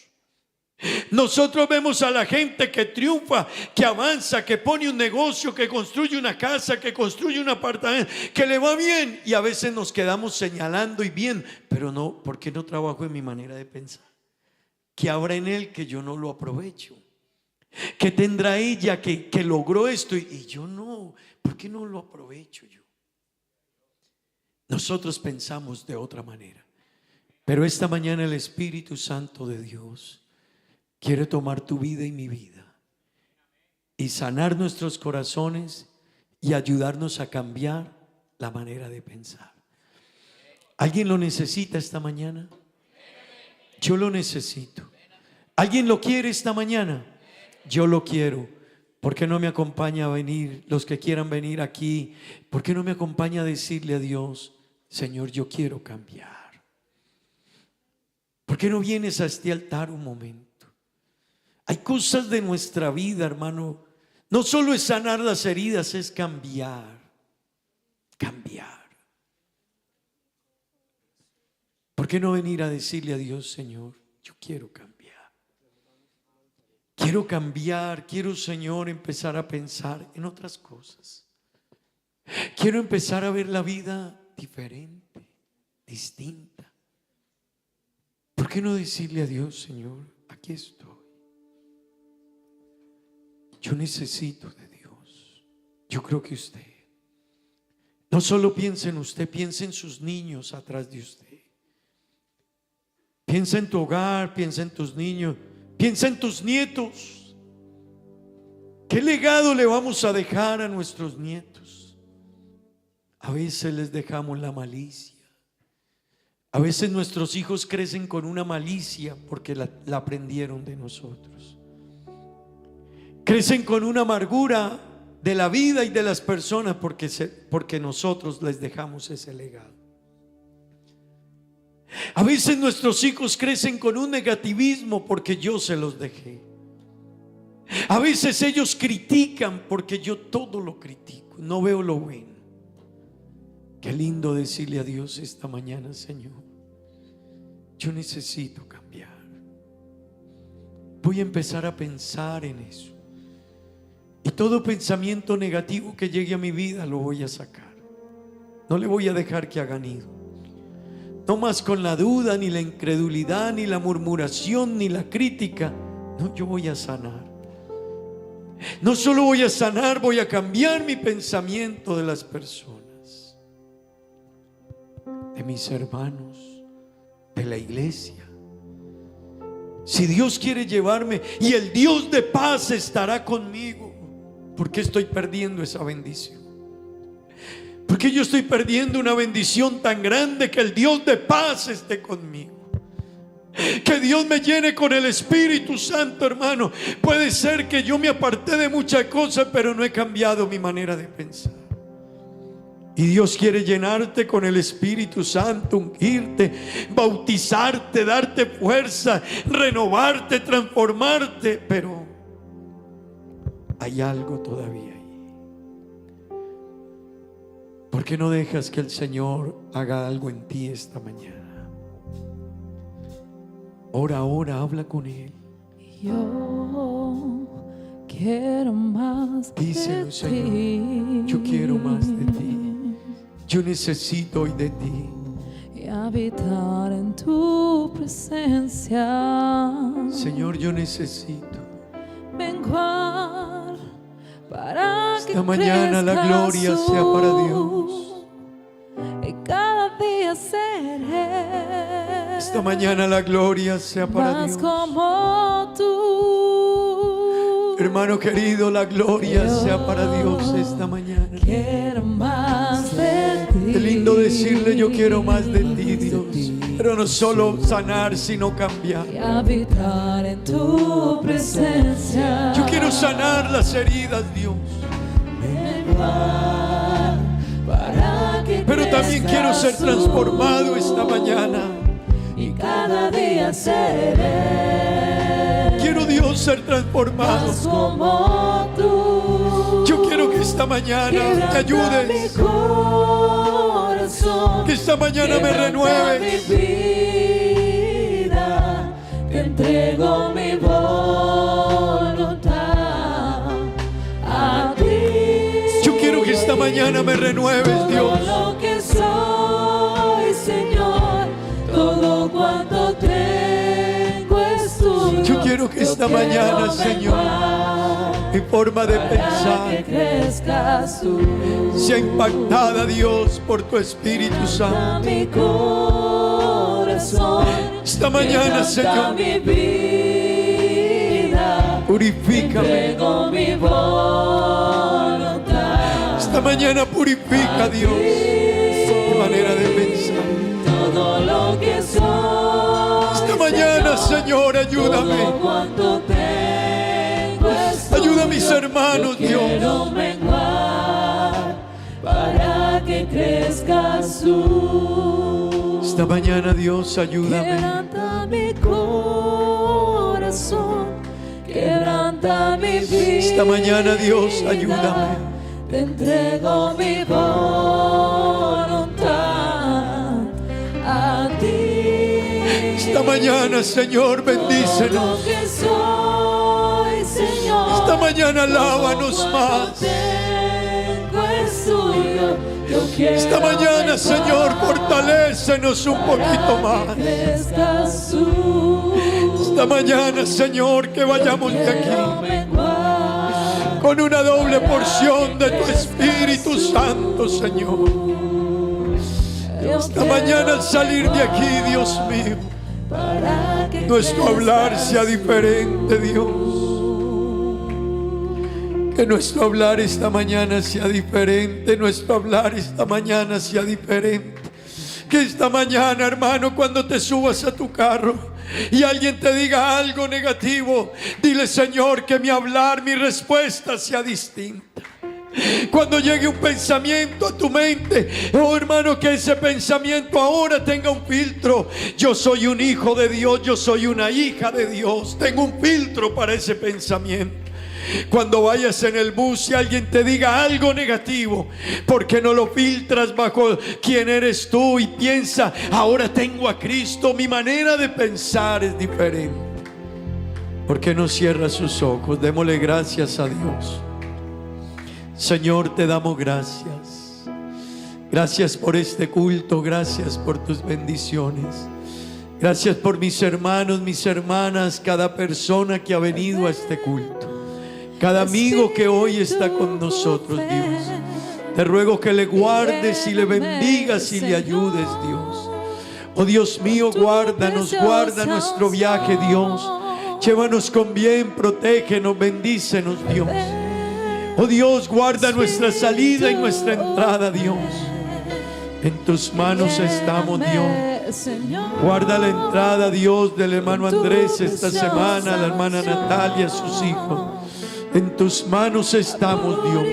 Nosotros vemos a la gente que triunfa, que avanza, que pone un negocio, que construye una casa, que construye un apartamento, que le va bien, y a veces nos quedamos señalando y bien, pero no, ¿por qué no trabajo en mi manera de pensar? ¿Qué habrá en él que yo no lo aprovecho? ¿Qué tendrá ella que logró esto y yo no? ¿Por qué no lo aprovecho yo? Nosotros pensamos de otra manera, pero esta mañana el Espíritu Santo de Dios quiere tomar tu vida y mi vida y sanar nuestros corazones y ayudarnos a cambiar la manera de pensar. ¿Alguien lo necesita esta mañana? Yo lo necesito. ¿Alguien lo quiere esta mañana? Yo lo quiero. ¿Por qué no me acompaña a venir? Los que quieran venir aquí, ¿por qué no me acompaña a decirle a Dios: Señor, yo quiero cambiar? ¿Por qué no vienes a este altar un momento? Hay cosas de nuestra vida, hermano. No solo es sanar las heridas, es cambiar. Cambiar. ¿Por qué no venir a decirle a Dios: Señor, yo quiero cambiar? Quiero cambiar, quiero, Señor, empezar a pensar en otras cosas. Quiero empezar a ver la vida diferente, distinta. ¿Por qué no decirle a Dios: Señor, aquí estoy? Yo necesito de Dios. Yo creo que usted no solo piensa en usted, piensa en sus niños atrás de usted. Piensa en tu hogar, piensa en tus niños, piensa en tus nietos. ¿Qué legado le vamos a dejar a nuestros nietos? A veces les dejamos la malicia. A veces nuestros hijos crecen con una malicia porque la aprendieron de nosotros. Crecen con una amargura de la vida y de las personas porque nosotros les dejamos ese legado. A veces nuestros hijos crecen con un negativismo porque yo se los dejé. A veces ellos critican porque yo todo lo critico, no veo lo bueno. Qué lindo decirle a Dios esta mañana: Señor, yo necesito cambiar. Voy a empezar a pensar en eso. Y todo pensamiento negativo que llegue a mi vida lo voy a sacar. No le voy a dejar que haga nido. No más con la duda, ni la incredulidad, ni la murmuración, ni la crítica. No, yo voy a sanar. No solo voy a sanar, voy a cambiar mi pensamiento de las personas, de mis hermanos, de la iglesia. Si Dios quiere llevarme y el Dios de paz estará conmigo, ¿por qué estoy perdiendo esa bendición? ¿Por qué yo estoy perdiendo una bendición tan grande? Que el Dios de paz esté conmigo, que Dios me llene con el Espíritu Santo, hermano. Puede ser que yo me aparté de muchas cosas, pero no he cambiado mi manera de pensar. Y Dios quiere llenarte con el Espíritu Santo, ungirte, bautizarte, darte fuerza, renovarte, transformarte. Pero hay algo todavía ahí. ¿Por qué no dejas que el Señor haga algo en ti esta mañana? Ora, habla con Él. Yo quiero más. Díselo, de Señor, ti. yo quiero más de ti. Yo necesito hoy de ti. Y habitar en tu presencia. Señor, yo necesito menguar para Esta mañana la gloria sea para Dios. Y cada día seré. Esta mañana la gloria sea para más Dios. como tú. Hermano querido, la gloria sea para Dios esta mañana. Quiero más de ti. Qué lindo decirle yo quiero más de ti, Dios. Pero no solo sanar, sino cambiar. Y habitar en tu presencia. Yo quiero sanar las heridas, Dios. Para que pero también quiero ser transformado esta mañana. Y cada día seré. Quiero, Dios, ser transformado. Más como tú. Yo quiero que esta mañana me ayudes. Que esta mañana me renueves. Mi vida, te entrego mi voluntad a ti. Yo quiero que esta mañana me renueves, Dios. Todo lo que soy, Señor, todo cuanto tengo es tuyo. Yo quiero que esta mañana, Señor, mi forma de pensar sea impactada, Dios, por tu Espíritu Santo. Mi corazón, esta mañana, Señor, mi vida, purifícame. Mi voluntad. Esta mañana purifica, Dios, mi manera de pensar. Todo lo que soy. Esta mañana, Señor, ayúdame. Ayuda a mis hermanos, Dios. Quiero menguar para que crezcas tú. Esta mañana, Dios, ayúdame. Quebranta mi corazón, quebranta mi vida. Esta mañana, Dios, ayúdame. Te entrego mi voluntad a ti. Esta mañana, Señor, bendícenos. Esta mañana lávanos más. Esta mañana, Señor, fortalécenos un poquito más. Esta mañana, Señor, que vayamos de aquí con una doble porción de tu Espíritu Santo, Señor. Esta mañana al salir de aquí, Dios mío, nuestro hablar sea diferente, Dios. Que nuestro hablar esta mañana sea diferente. Nuestro hablar esta mañana sea diferente. Que esta mañana, hermano, cuando te subas a tu carro y alguien te diga algo negativo, dile: Señor, que mi hablar, mi respuesta sea distinta. Cuando llegue un pensamiento a tu mente, oh hermano, que ese pensamiento ahora tenga un filtro. Yo soy un hijo de Dios, yo soy una hija de Dios. Tengo un filtro para ese pensamiento. Cuando vayas en el bus y alguien te diga algo negativo, ¿por qué no lo filtras bajo quién eres tú y piensa: ahora tengo a Cristo, mi manera de pensar es diferente? ¿Por qué no cierra sus ojos? Démosle gracias a Dios. Señor, te damos gracias. Gracias por este culto, gracias por tus bendiciones. Gracias por mis hermanos, mis hermanas, cada persona que ha venido a este culto. Cada amigo que hoy está con nosotros, Dios. Te ruego que le guardes y le bendigas y le ayudes, Dios. Oh Dios mío, guárdanos, guarda nuestro viaje, Dios. Llévanos con bien, protégenos, bendícenos, Dios. Oh Dios, guarda nuestra salida y nuestra entrada, Dios. En tus manos estamos, Dios. Guarda la entrada, Dios, del hermano Andrés esta semana, la hermana Natalia, sus hijos. En tus manos estamos, Dios.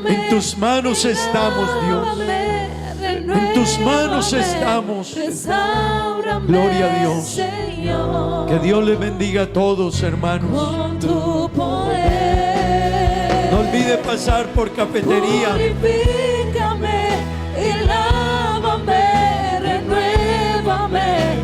En tus manos estamos, Dios. En tus manos estamos. Gloria a Dios. Que Dios les bendiga a todos, hermanos. No olvide pasar por cafetería. Purifícame y lávame, renuévame,